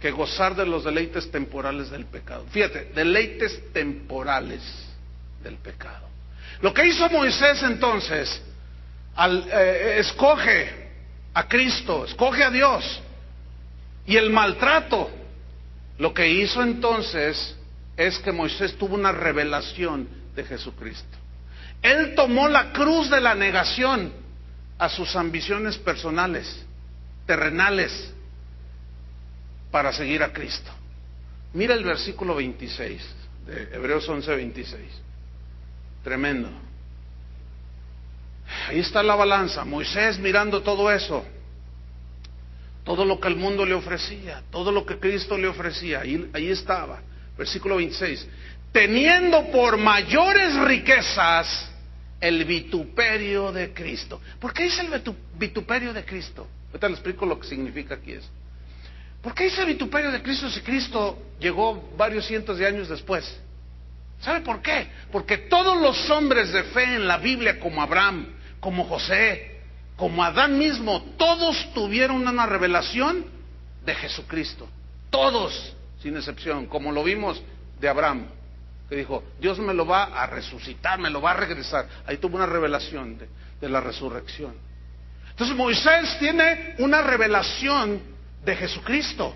que gozar de los deleites temporales del pecado. Fíjate, deleites temporales del pecado. Lo que hizo Moisés entonces, escoge a Cristo, escoge a Dios, y el maltrato, lo que hizo entonces es que Moisés tuvo una revelación de Jesucristo. Él tomó la cruz de la negación a sus ambiciones personales, terrenales, para seguir a Cristo. Mira el versículo 26 de Hebreos 11:26. Tremendo. Ahí está la balanza. Moisés mirando todo eso, todo lo que el mundo le ofrecía, todo lo que Cristo le ofrecía, ahí estaba. Versículo 26. Teniendo por mayores riquezas el vituperio de Cristo. ¿Por qué dice el vituperio de Cristo? Ahorita les explico lo que significa aquí eso. ¿Por qué dice vituperio de Cristo si Cristo llegó varios cientos de años después? ¿Sabe por qué? Porque todos los hombres de fe en la Biblia, como Abraham, como José, como Adán mismo, todos tuvieron una revelación de Jesucristo. Todos, sin excepción, como lo vimos de Abraham, que dijo, Dios me lo va a resucitar, me lo va a regresar. Ahí tuvo una revelación de la resurrección. Entonces Moisés tiene una revelación de Jesucristo.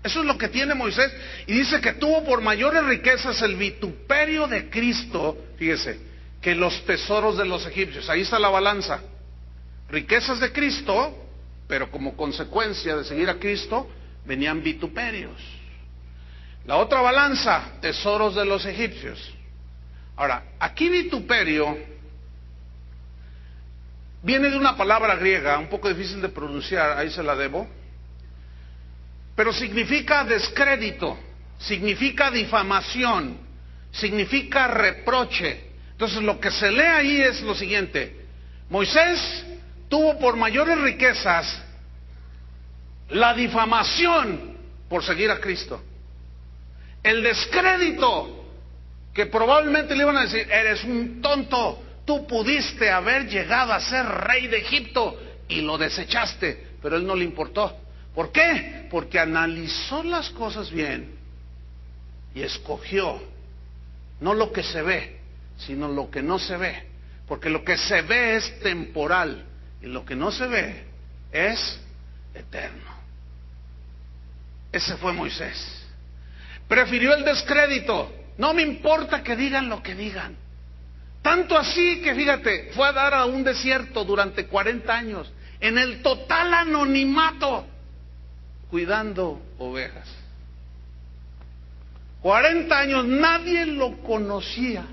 Eso es lo que tiene Moisés. Y dice que tuvo por mayores riquezas el vituperio de Cristo, fíjese, que los tesoros de los egipcios. Ahí está la balanza. Riquezas de Cristo, pero como consecuencia de seguir a Cristo, venían vituperios. La otra balanza, tesoros de los egipcios. Ahora, aquí vituperio viene de una palabra griega, un poco difícil de pronunciar, ahí se la debo, pero significa descrédito, significa difamación, significa reproche. Entonces lo que se lee ahí es lo siguiente: Moisés tuvo por mayores riquezas la difamación por seguir a Cristo, el descrédito, que probablemente le iban a decir, eres un tonto, tú pudiste haber llegado a ser rey de Egipto y lo desechaste, pero él no le importó. ¿Por qué? Porque analizó las cosas bien y escogió no lo que se ve, sino lo que no se ve, porque lo que se ve es temporal y lo que no se ve es eterno. Ese fue Moisés. Prefirió el descrédito. No me importa que digan lo que digan. Tanto así que, fíjate, fue a dar a un desierto durante 40 años, en el total anonimato, cuidando ovejas. 40 años, nadie lo conocía.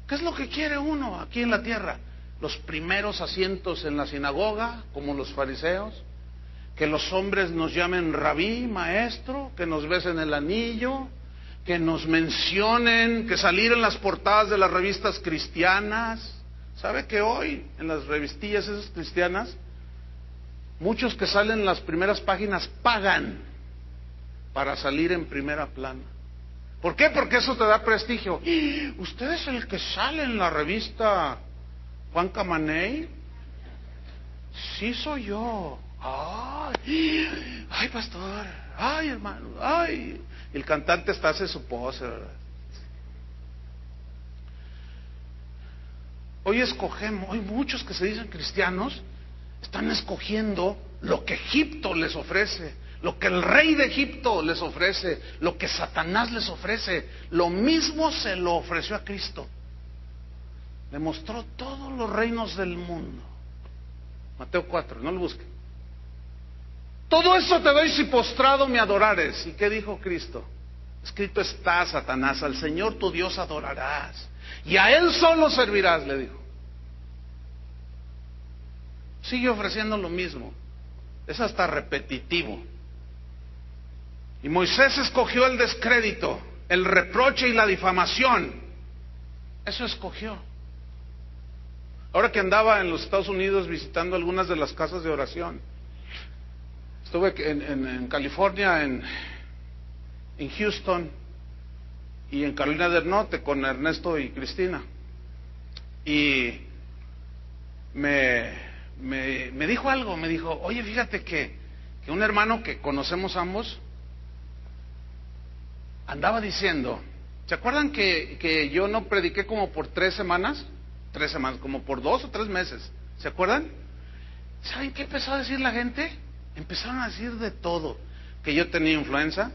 ¿Qué es lo que quiere uno aquí en la tierra? Los primeros asientos en la sinagoga, como los fariseos. Que los hombres nos llamen rabí, maestro, que nos besen el anillo, que nos mencionen, que salir en las portadas de las revistas cristianas. ¿Sabe que hoy en las revistillas esas cristianas, muchos que salen en las primeras páginas pagan para salir en primera plana? ¿Por qué? Porque eso te da prestigio. ¿Usted es el que sale en la revista Juan Camaney? Sí, soy yo. Ay, pastor, ay, hermano, ay. El cantante hasta hace su pose, ¿verdad? Hoy escogemos, hoy muchos que se dicen cristianos están escogiendo lo que Egipto les ofrece, lo que el rey de Egipto les ofrece, lo que Satanás les ofrece. Lo mismo se lo ofreció a Cristo. Le mostró todos los reinos del mundo. Mateo 4, no lo busquen. Todo eso te doy si postrado me adorares. ¿Y qué dijo Cristo? Escrito está, Satanás, al Señor tu Dios adorarás y a Él solo servirás, le dijo. Sigue ofreciendo lo mismo. Es hasta repetitivo. Y Moisés escogió el descrédito, el reproche y la difamación. Eso escogió. Ahora que andaba en los Estados Unidos visitando algunas de las casas de oración, estuve en California, en Houston y en Carolina del Norte con Ernesto y Cristina. Y me dijo algo, me dijo, oye, fíjate que un hermano que conocemos ambos andaba diciendo, ¿se acuerdan que yo no prediqué como por 3 semanas? 3 semanas, como por 2 o 3 meses. ¿Se acuerdan? ¿Saben qué empezó a decir la gente? Empezaron a decir de todo. Que yo tenía influenza,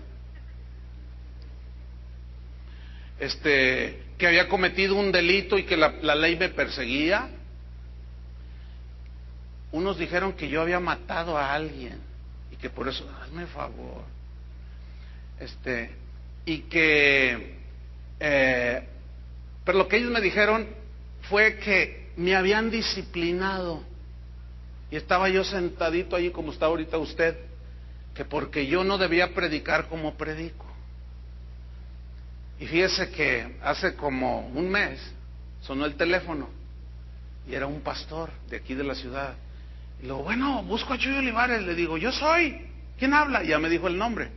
que había cometido un delito y que la ley me perseguía. Unos dijeron que yo había matado a alguien y que por eso, hazme favor, y que, pero lo que ellos me dijeron fue que me habían disciplinado, y estaba yo sentadito allí como está ahorita usted, que porque yo no debía predicar como predico. Y fíjese que hace como un mes sonó el teléfono y era un pastor de aquí de la ciudad. Y luego, bueno, busco a Chuy Olivares. Le digo, yo soy. ¿Quién habla? Y ya me dijo el nombre.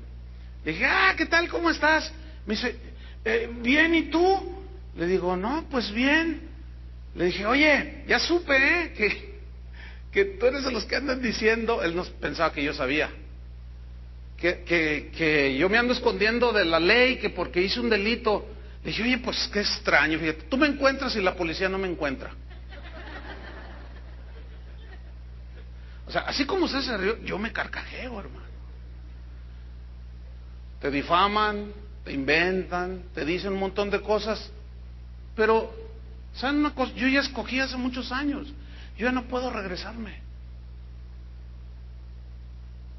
Le dije, ¿qué tal? ¿Cómo estás? Me dice, bien, ¿y tú? Le digo, no, pues bien. Le dije, oye, ya supe, que tú eres de los que andan diciendo. Él no pensaba que yo sabía. Que yo me ando escondiendo de la ley, que porque hice un delito. Le dije, oye, pues qué extraño, fíjate, tú me encuentras y la policía no me encuentra. O sea, así como usted se rió, yo me carcajeo, hermano. Te difaman, te inventan, te dicen un montón de cosas, pero, ¿saben una cosa? Yo ya escogí hace muchos años, yo ya no puedo regresarme.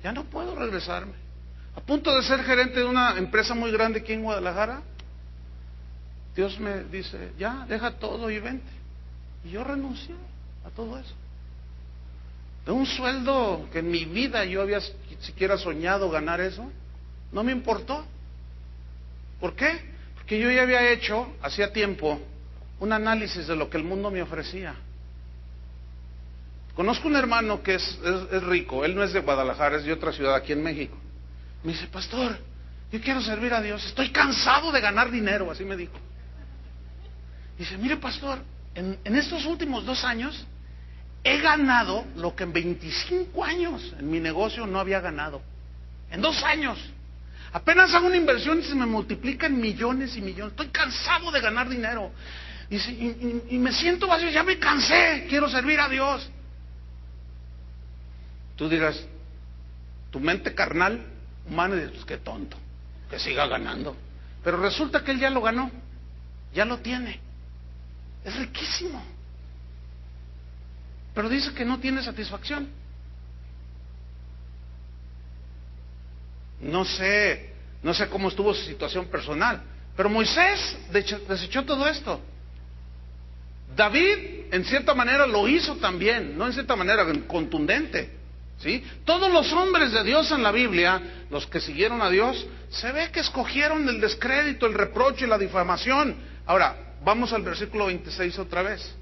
Ya no puedo regresarme. A punto de ser gerente de una empresa muy grande aquí en Guadalajara, Dios me dice, ya, deja todo y vente. Y yo renuncié a todo eso. De un sueldo que en mi vida yo había siquiera soñado ganar eso, no me importó. ¿Por qué? Porque yo ya había hecho, hacía tiempo, un análisis de lo que el mundo me ofrecía. Conozco un hermano que es rico, él no es de Guadalajara, es de otra ciudad aquí en México. Me dice, pastor, yo quiero servir a Dios, estoy cansado de ganar dinero, así me dijo. Dice, mire pastor, en estos últimos 2 años he ganado lo que en 25 años en mi negocio no había ganado. En 2 años. Apenas hago una inversión y se me multiplican millones y millones. Estoy cansado de ganar dinero. Dice, y me siento vacío, ya me cansé, quiero servir a Dios. Tú dirás, tu mente carnal, humana, dices, pues qué tonto, que siga ganando. Pero resulta que él ya lo ganó, ya lo tiene. Es riquísimo. Pero dice que no tiene satisfacción. No sé cómo estuvo su situación personal, pero Moisés desechó todo esto. David, en cierta manera, lo hizo también, no en cierta manera contundente, ¿sí? Todos los hombres de Dios en la Biblia, los que siguieron a Dios, se ve que escogieron el descrédito, el reproche y la difamación. Ahora, vamos al versículo 26 otra vez.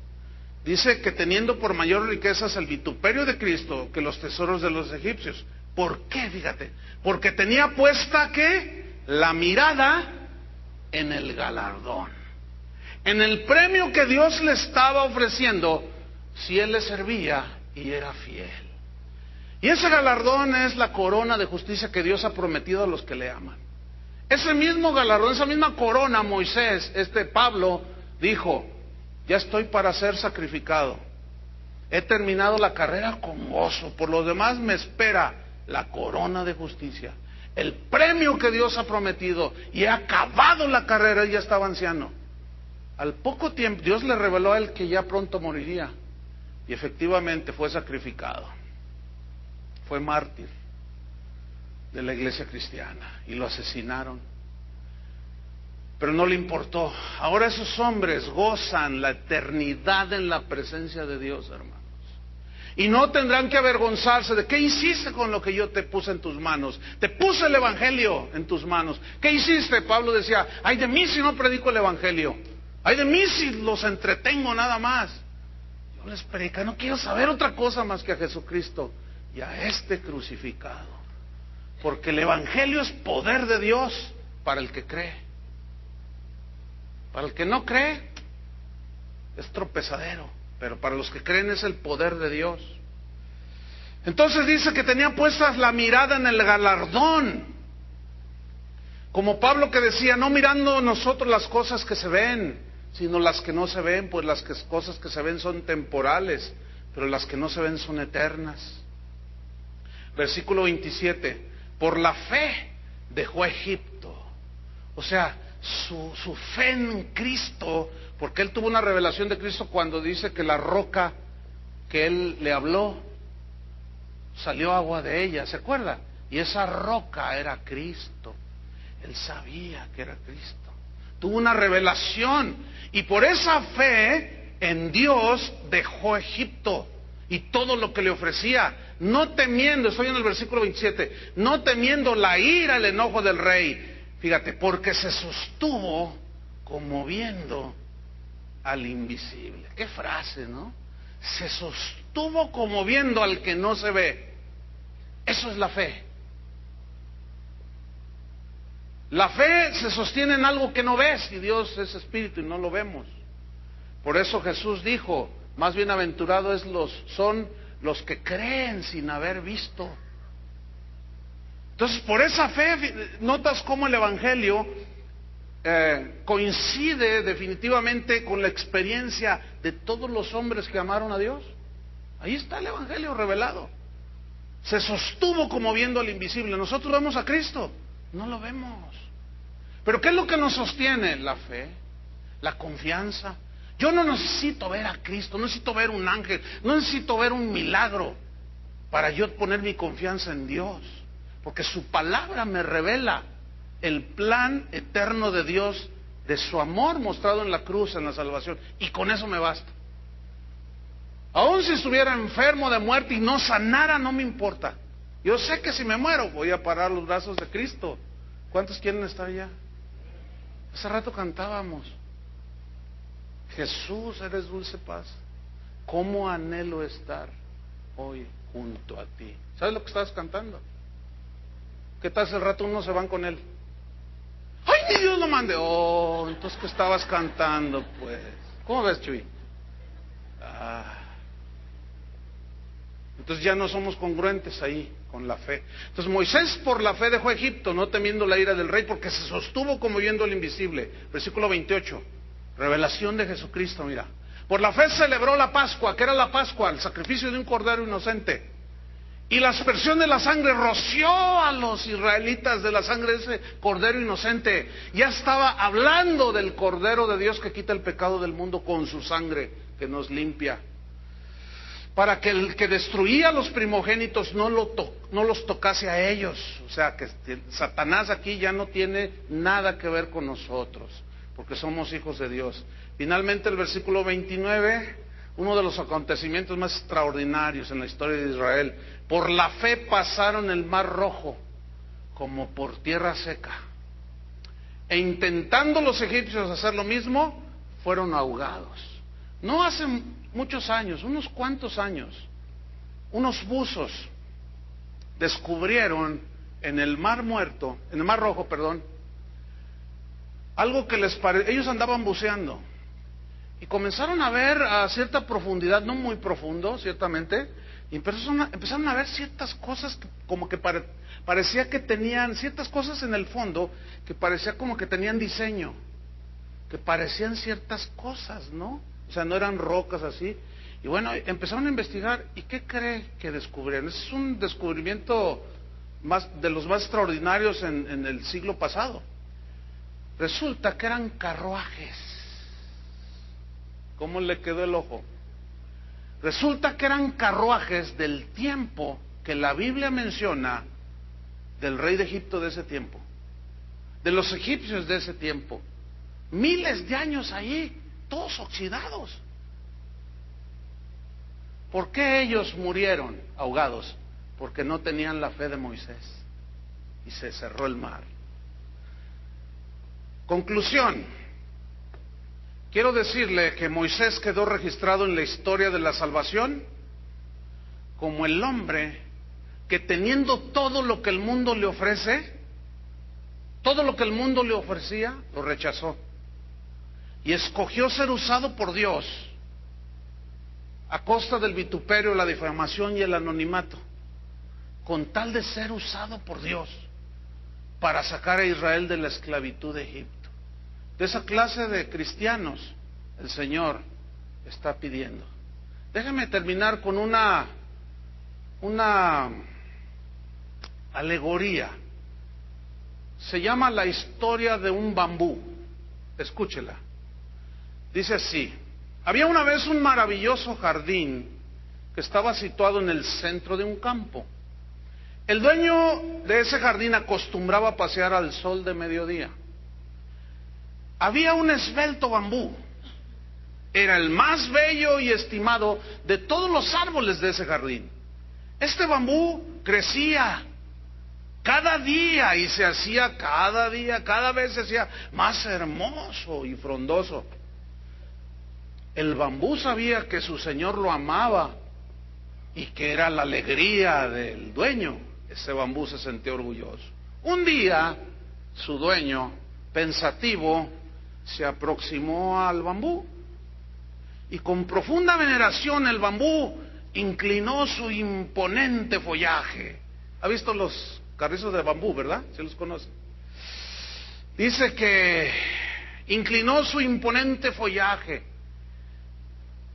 Dice que teniendo por mayor riquezas el vituperio de Cristo que los tesoros de los egipcios. ¿Por qué? Fíjate, porque tenía puesta ¿qué? La mirada en el galardón, en el premio que Dios le estaba ofreciendo si él le servía y era fiel. Y ese galardón es la corona de justicia que Dios ha prometido a los que le aman. Ese mismo galardón, esa misma corona, Moisés, Pablo dijo, ya estoy para ser sacrificado, he terminado la carrera con gozo, por lo demás me espera la corona de justicia, el premio que Dios ha prometido, y he acabado la carrera. Y ya estaba anciano. Al poco tiempo Dios le reveló a él que ya pronto moriría, y efectivamente fue sacrificado, fue mártir de la iglesia cristiana y lo asesinaron, pero no le importó. Ahora esos hombres gozan la eternidad en la presencia de Dios, hermanos. Y no tendrán que avergonzarse de qué hiciste con lo que yo te puse en tus manos. Te puse el evangelio en tus manos. ¿Qué hiciste? Pablo decía, ay de mí si no predico el evangelio. Ay de mí si los entretengo nada más. Yo les predico, no quiero saber otra cosa más que a Jesucristo y a este crucificado. Porque el evangelio es poder de Dios para el que cree. Para el que no cree es tropezadero. Pero para los que creen es el poder de Dios. Entonces dice que tenían puestas la mirada en el galardón. Como Pablo que decía, no mirando nosotros las cosas que se ven, sino las que no se ven, pues las cosas que se ven son temporales, pero las que no se ven son eternas. Versículo 27, por la fe dejó Egipto. O sea, su fe en Cristo, porque él tuvo una revelación de Cristo cuando dice que la roca que él le habló, salió agua de ella, ¿se acuerda? Y esa roca era Cristo. Él sabía que era Cristo. Tuvo una revelación. Y por esa fe en Dios dejó Egipto y todo lo que le ofrecía, no temiendo, estoy en el versículo 27, no temiendo la ira, el enojo del rey. Fíjate, porque se sostuvo como viendo al invisible. Qué frase, ¿no? Se sostuvo como viendo al que no se ve. Eso es la fe. La fe se sostiene en algo que no ves, y Dios es espíritu y no lo vemos. Por eso Jesús dijo, más bienaventurados son los que creen sin haber visto. Entonces, por esa fe, notas cómo el Evangelio coincide definitivamente con la experiencia de todos los hombres que amaron a Dios. Ahí está el Evangelio revelado. Se sostuvo como viendo al invisible. Nosotros vemos a Cristo, no lo vemos. Pero ¿qué es lo que nos sostiene? La fe, la confianza. Yo no necesito ver a Cristo, no necesito ver un ángel, no necesito ver un milagro para yo poner mi confianza en Dios, porque su palabra me revela el plan eterno de Dios, de su amor mostrado en la cruz, en la salvación, y con eso me basta. Aún si estuviera enfermo de muerte y no sanara, no me importa. Yo sé que si me muero voy a parar los brazos de Cristo. ¿Cuántos quieren estar allá? Hace rato cantábamos, Jesús, eres dulce paz, cómo anhelo estar hoy junto a ti. ¿Sabes lo que estabas cantando? ¿Qué tal si el rato unos se van con él? ¡Ay, ni Dios lo mande! Oh, entonces ¿qué estabas cantando, pues? ¿Cómo ves, Chuy? Entonces ya no somos congruentes ahí con la fe. Entonces Moisés por la fe dejó Egipto, no temiendo la ira del rey, porque se sostuvo como viendo al invisible. Versículo 28, revelación de Jesucristo, mira. Por la fe celebró la Pascua. ¿Qué era la Pascua? El sacrificio de un cordero inocente. Y la aspersión de la sangre roció a los israelitas de la sangre de ese cordero inocente. Ya estaba hablando del cordero de Dios que quita el pecado del mundo con su sangre, que nos limpia. Para que el que destruía a los primogénitos no los tocase a ellos. O sea, que Satanás aquí ya no tiene nada que ver con nosotros, porque somos hijos de Dios. Finalmente el versículo 29, uno de los acontecimientos más extraordinarios en la historia de Israel. Por la fe pasaron el mar rojo como por tierra seca. E intentando los egipcios hacer lo mismo, fueron ahogados. No hace muchos años, unos cuantos años, unos buzos descubrieron en el mar rojo, algo que ellos andaban buceando y comenzaron a ver a cierta profundidad, no muy profundo, ciertamente, y empezaron a ver ciertas cosas que, como que parecía que tenían ciertas cosas en el fondo que parecía como que tenían diseño, que parecían ciertas cosas, ¿no? O sea, no eran rocas así. Y bueno, empezaron a investigar. ¿Y qué cree que descubrieron? Es un descubrimiento de los más extraordinarios en el siglo pasado. Resulta que eran carruajes. ¿Cómo le quedó el ojo? Resulta que eran carruajes del tiempo que la Biblia menciona del rey de Egipto de ese tiempo, de los egipcios de ese tiempo. Miles de años ahí, todos oxidados. ¿Por qué ellos murieron ahogados? Porque no tenían la fe de Moisés y se cerró el mar. Conclusión. Quiero decirle que Moisés quedó registrado en la historia de la salvación como el hombre que, teniendo todo lo que el mundo le ofrece, todo lo que el mundo le ofrecía, lo rechazó. Y escogió ser usado por Dios a costa del vituperio, la difamación y el anonimato, con tal de ser usado por Dios para sacar a Israel de la esclavitud de Egipto. De esa clase de cristianos el Señor está pidiendo. Déjame terminar con una alegoría. Se llama la historia de un bambú. Escúchela. Dice así: había una vez un maravilloso jardín que estaba situado en el centro de un campo. El dueño de ese jardín acostumbraba pasear al sol de mediodía. Había un esbelto bambú. Era el más bello y estimado de todos los árboles de ese jardín. Este bambú crecía cada día y se hacía cada día, cada vez se hacía más hermoso y frondoso. El bambú sabía que su señor lo amaba y que era la alegría del dueño. Ese bambú se sentía orgulloso. Un día, su dueño, pensativo, se aproximó al bambú y con profunda veneración el bambú inclinó su imponente follaje. ¿Ha visto los carrizos de bambú, verdad? ¿Se los conoce? Dice que inclinó su imponente follaje.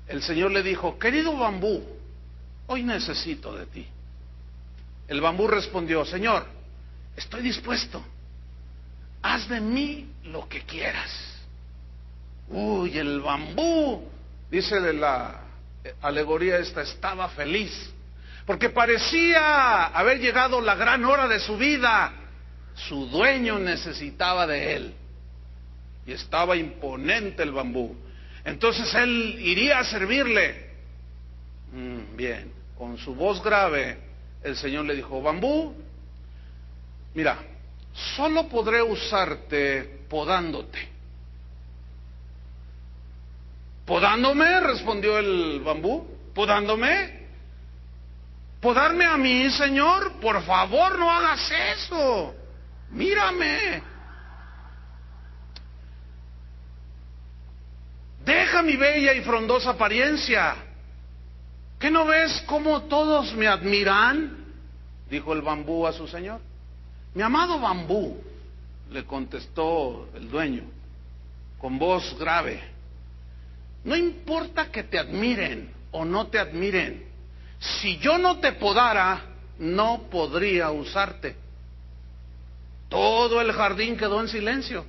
El Señor le dijo: querido bambú, hoy necesito de ti. El bambú respondió: Señor, estoy dispuesto. Haz de mí lo que quieras. Uy, el bambú, dice la alegoría esta, estaba feliz, porque parecía haber llegado la gran hora de su vida. Su dueño necesitaba de él, y estaba imponente el bambú. Entonces él iría a servirle. Bien, con su voz grave, el Señor le dijo: bambú, mira, solo podré usarte podándote. ¿Podándome?, respondió el bambú. ¿Podándome? ¿Podarme a mí, Señor? Por favor, no hagas eso. Mírame. Deja mi bella y frondosa apariencia. ¿Qué no ves cómo todos me admiran?, dijo el bambú a su señor. Mi amado bambú, le contestó el dueño con voz grave, no importa que te admiren o no te admiren, si yo no te podara, no podría usarte. Todo el jardín quedó en silencio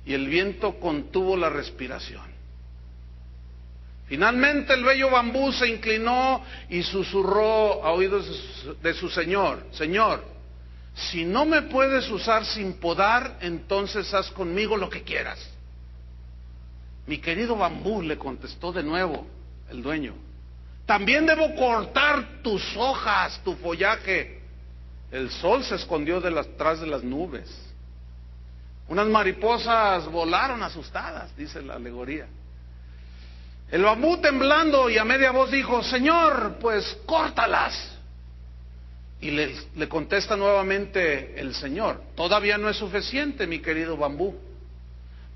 y el viento contuvo la respiración. Finalmente el bello bambú se inclinó y susurró a oídos de su señor: Señor, si no me puedes usar sin podar, entonces haz conmigo lo que quieras. Mi querido bambú, le contestó de nuevo el dueño, también debo cortar tus hojas, tu follaje. El sol se escondió detrás de las nubes. Unas mariposas volaron asustadas, dice la alegoría. El bambú, temblando y a media voz, dijo: Señor, pues córtalas. Y le contesta nuevamente el Señor: todavía no es suficiente, mi querido bambú.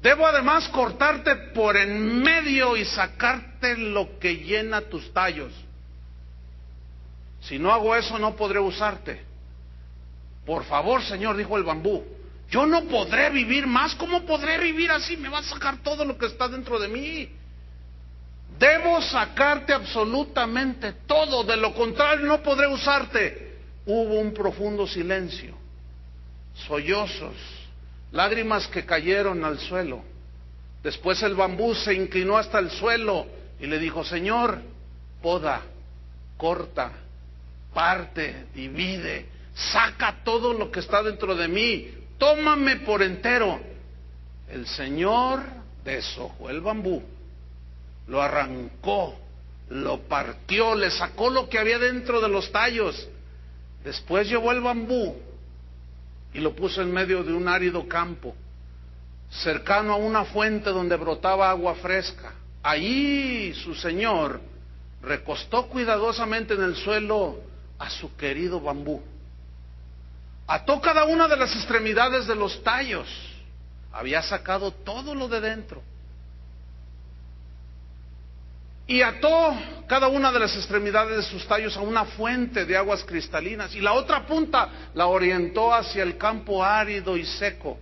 Debo además cortarte por en medio y sacarte lo que llena tus tallos. Si no hago eso, no podré usarte. Por favor, Señor, dijo el bambú, yo no podré vivir más. ¿Cómo podré vivir así? Me va a sacar todo lo que está dentro de mí. Debo sacarte absolutamente todo, de lo contrario no podré usarte. Hubo un profundo silencio, sollozos, lágrimas que cayeron al suelo. Después el bambú se inclinó hasta el suelo y le dijo: Señor, poda, corta, parte, divide, saca todo lo que está dentro de mí, tómame por entero. El Señor deshojó el bambú, lo arrancó, lo partió, le sacó lo que había dentro de los tallos. Después llevó el bambú y lo puso en medio de un árido campo, cercano a una fuente donde brotaba agua fresca. Allí su señor recostó cuidadosamente en el suelo a su querido bambú. Ató cada una de las extremidades de los tallos. Había sacado todo lo de dentro. Y ató cada una de las extremidades de sus tallos a una fuente de aguas cristalinas, y la otra punta la orientó hacia el campo árido y seco.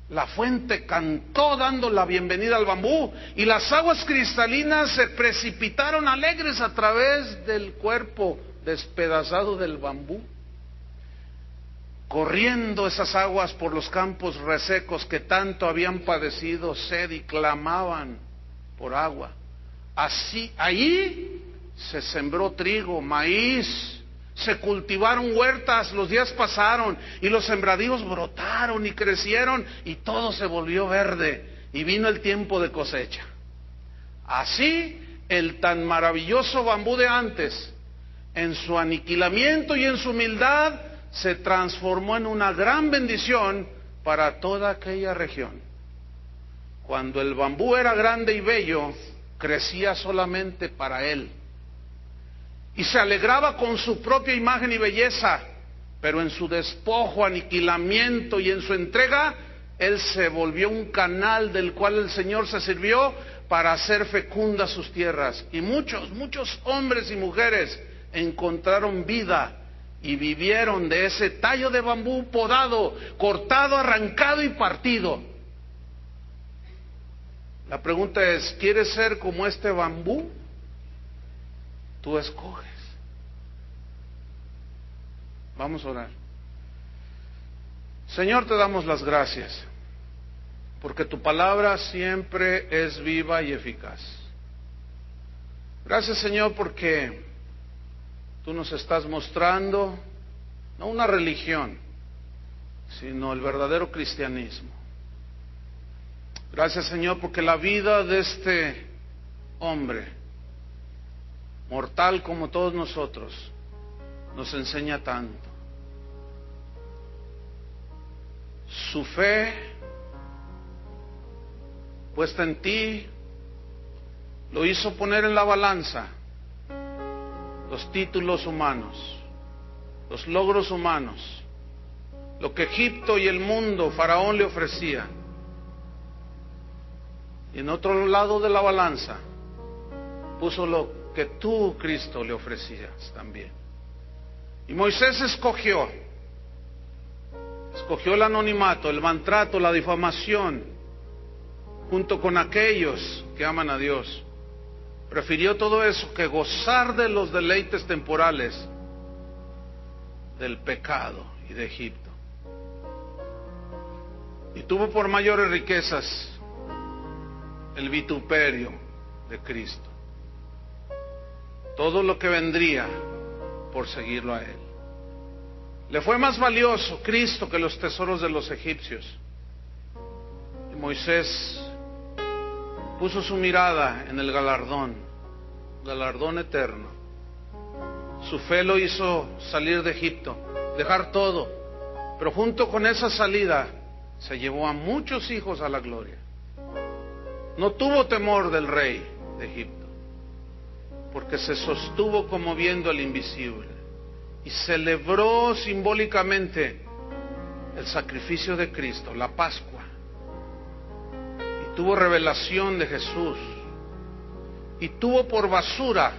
La fuente cantó dando la bienvenida al bambú, y las aguas cristalinas se precipitaron alegres a través del cuerpo despedazado del bambú, corriendo esas aguas por los campos resecos que tanto habían padecido sed y clamaban por agua. Así, allí se sembró trigo, maíz, se cultivaron huertas, los días pasaron y los sembradíos brotaron y crecieron y todo se volvió verde y vino el tiempo de cosecha. Así, el tan maravilloso bambú de antes, en su aniquilamiento y en su humildad, se transformó en una gran bendición para toda aquella región. Cuando el bambú era grande y bello, crecía solamente para él. Y se alegraba con su propia imagen y belleza, pero en su despojo, aniquilamiento y en su entrega, él se volvió un canal del cual el Señor se sirvió para hacer fecundas sus tierras. Y muchos hombres y mujeres encontraron vida y vivieron de ese tallo de bambú podado, cortado, arrancado y partido. La pregunta es, ¿quieres ser como este bambú? Tú escoges. Vamos a orar. Señor, te damos las gracias, porque tu palabra siempre es viva y eficaz. Gracias, Señor, porque tú nos estás mostrando no una religión, sino el verdadero cristianismo. Gracias, Señor, porque la vida de este hombre, mortal como todos nosotros, nos enseña tanto. Su fe puesta en ti lo hizo poner en la balanza los títulos humanos, los logros humanos, lo que Egipto y el mundo, Faraón le ofrecía. Y en otro lado de la balanza puso lo que tú, Cristo, le ofrecías también. Y Moisés escogió el anonimato, el maltrato, la difamación, junto con aquellos que aman a Dios. Prefirió todo eso que gozar de los deleites temporales del pecado y de Egipto. Y tuvo por mayores riquezas el vituperio de Cristo, todo lo que vendría por seguirlo a Él. Le fue más valioso Cristo que los tesoros de los egipcios. Y Moisés puso su mirada en el galardón eterno. Su fe lo hizo salir de Egipto, dejar todo, pero junto con esa salida se llevó a muchos hijos a la gloria. No tuvo temor del rey de Egipto, porque se sostuvo como viendo el invisible y celebró simbólicamente el sacrificio de Cristo, la Pascua, y tuvo revelación de Jesús, y tuvo por basura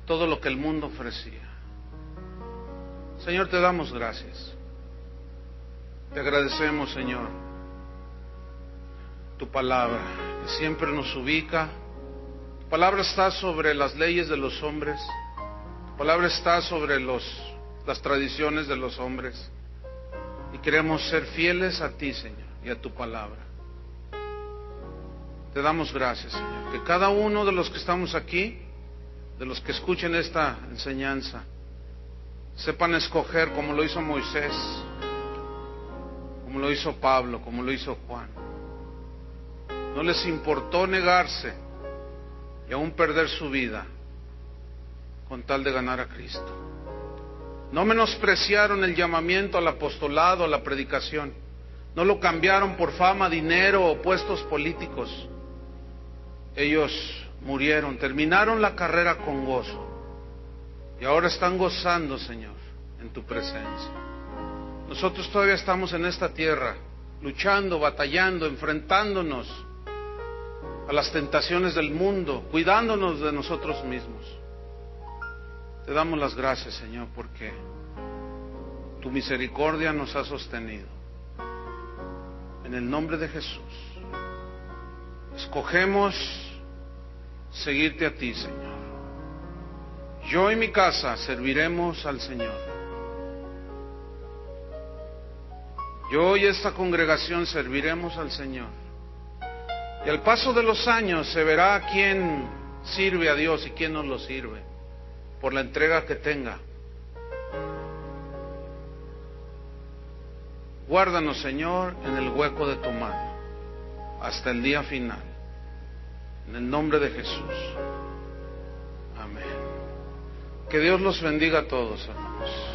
todo lo que el mundo ofrecía. Señor, te damos gracias. Te agradecemos, Señor, tu palabra, que siempre nos ubica. Tu palabra está sobre las leyes de los hombres. Tu palabra está sobre las tradiciones de los hombres. Y queremos ser fieles a ti, Señor, y a tu palabra. Te damos gracias, Señor, que cada uno de los que estamos aquí, de los que escuchen esta enseñanza, sepan escoger como lo hizo Moisés, como lo hizo Pablo, como lo hizo Juan. No les importó negarse y aún perder su vida con tal de ganar a Cristo. No menospreciaron el llamamiento al apostolado, a la predicación. No lo cambiaron por fama, dinero o puestos políticos. Ellos murieron, terminaron la carrera con gozo y ahora están gozando, Señor, en tu presencia. Nosotros todavía estamos en esta tierra, luchando, batallando, enfrentándonos a las tentaciones del mundo, cuidándonos de nosotros mismos. Te damos las gracias, Señor, porque tu misericordia nos ha sostenido. En el nombre de Jesús, escogemos seguirte a ti, Señor. Yo y mi casa serviremos al Señor. Yo y esta congregación serviremos al Señor. Y al paso de los años se verá quién sirve a Dios y quién no lo sirve. por la entrega que tenga. Guárdanos, Señor, en el hueco de tu mano hasta el día final. En el nombre de Jesús. Amén. Que Dios los bendiga a todos, hermanos.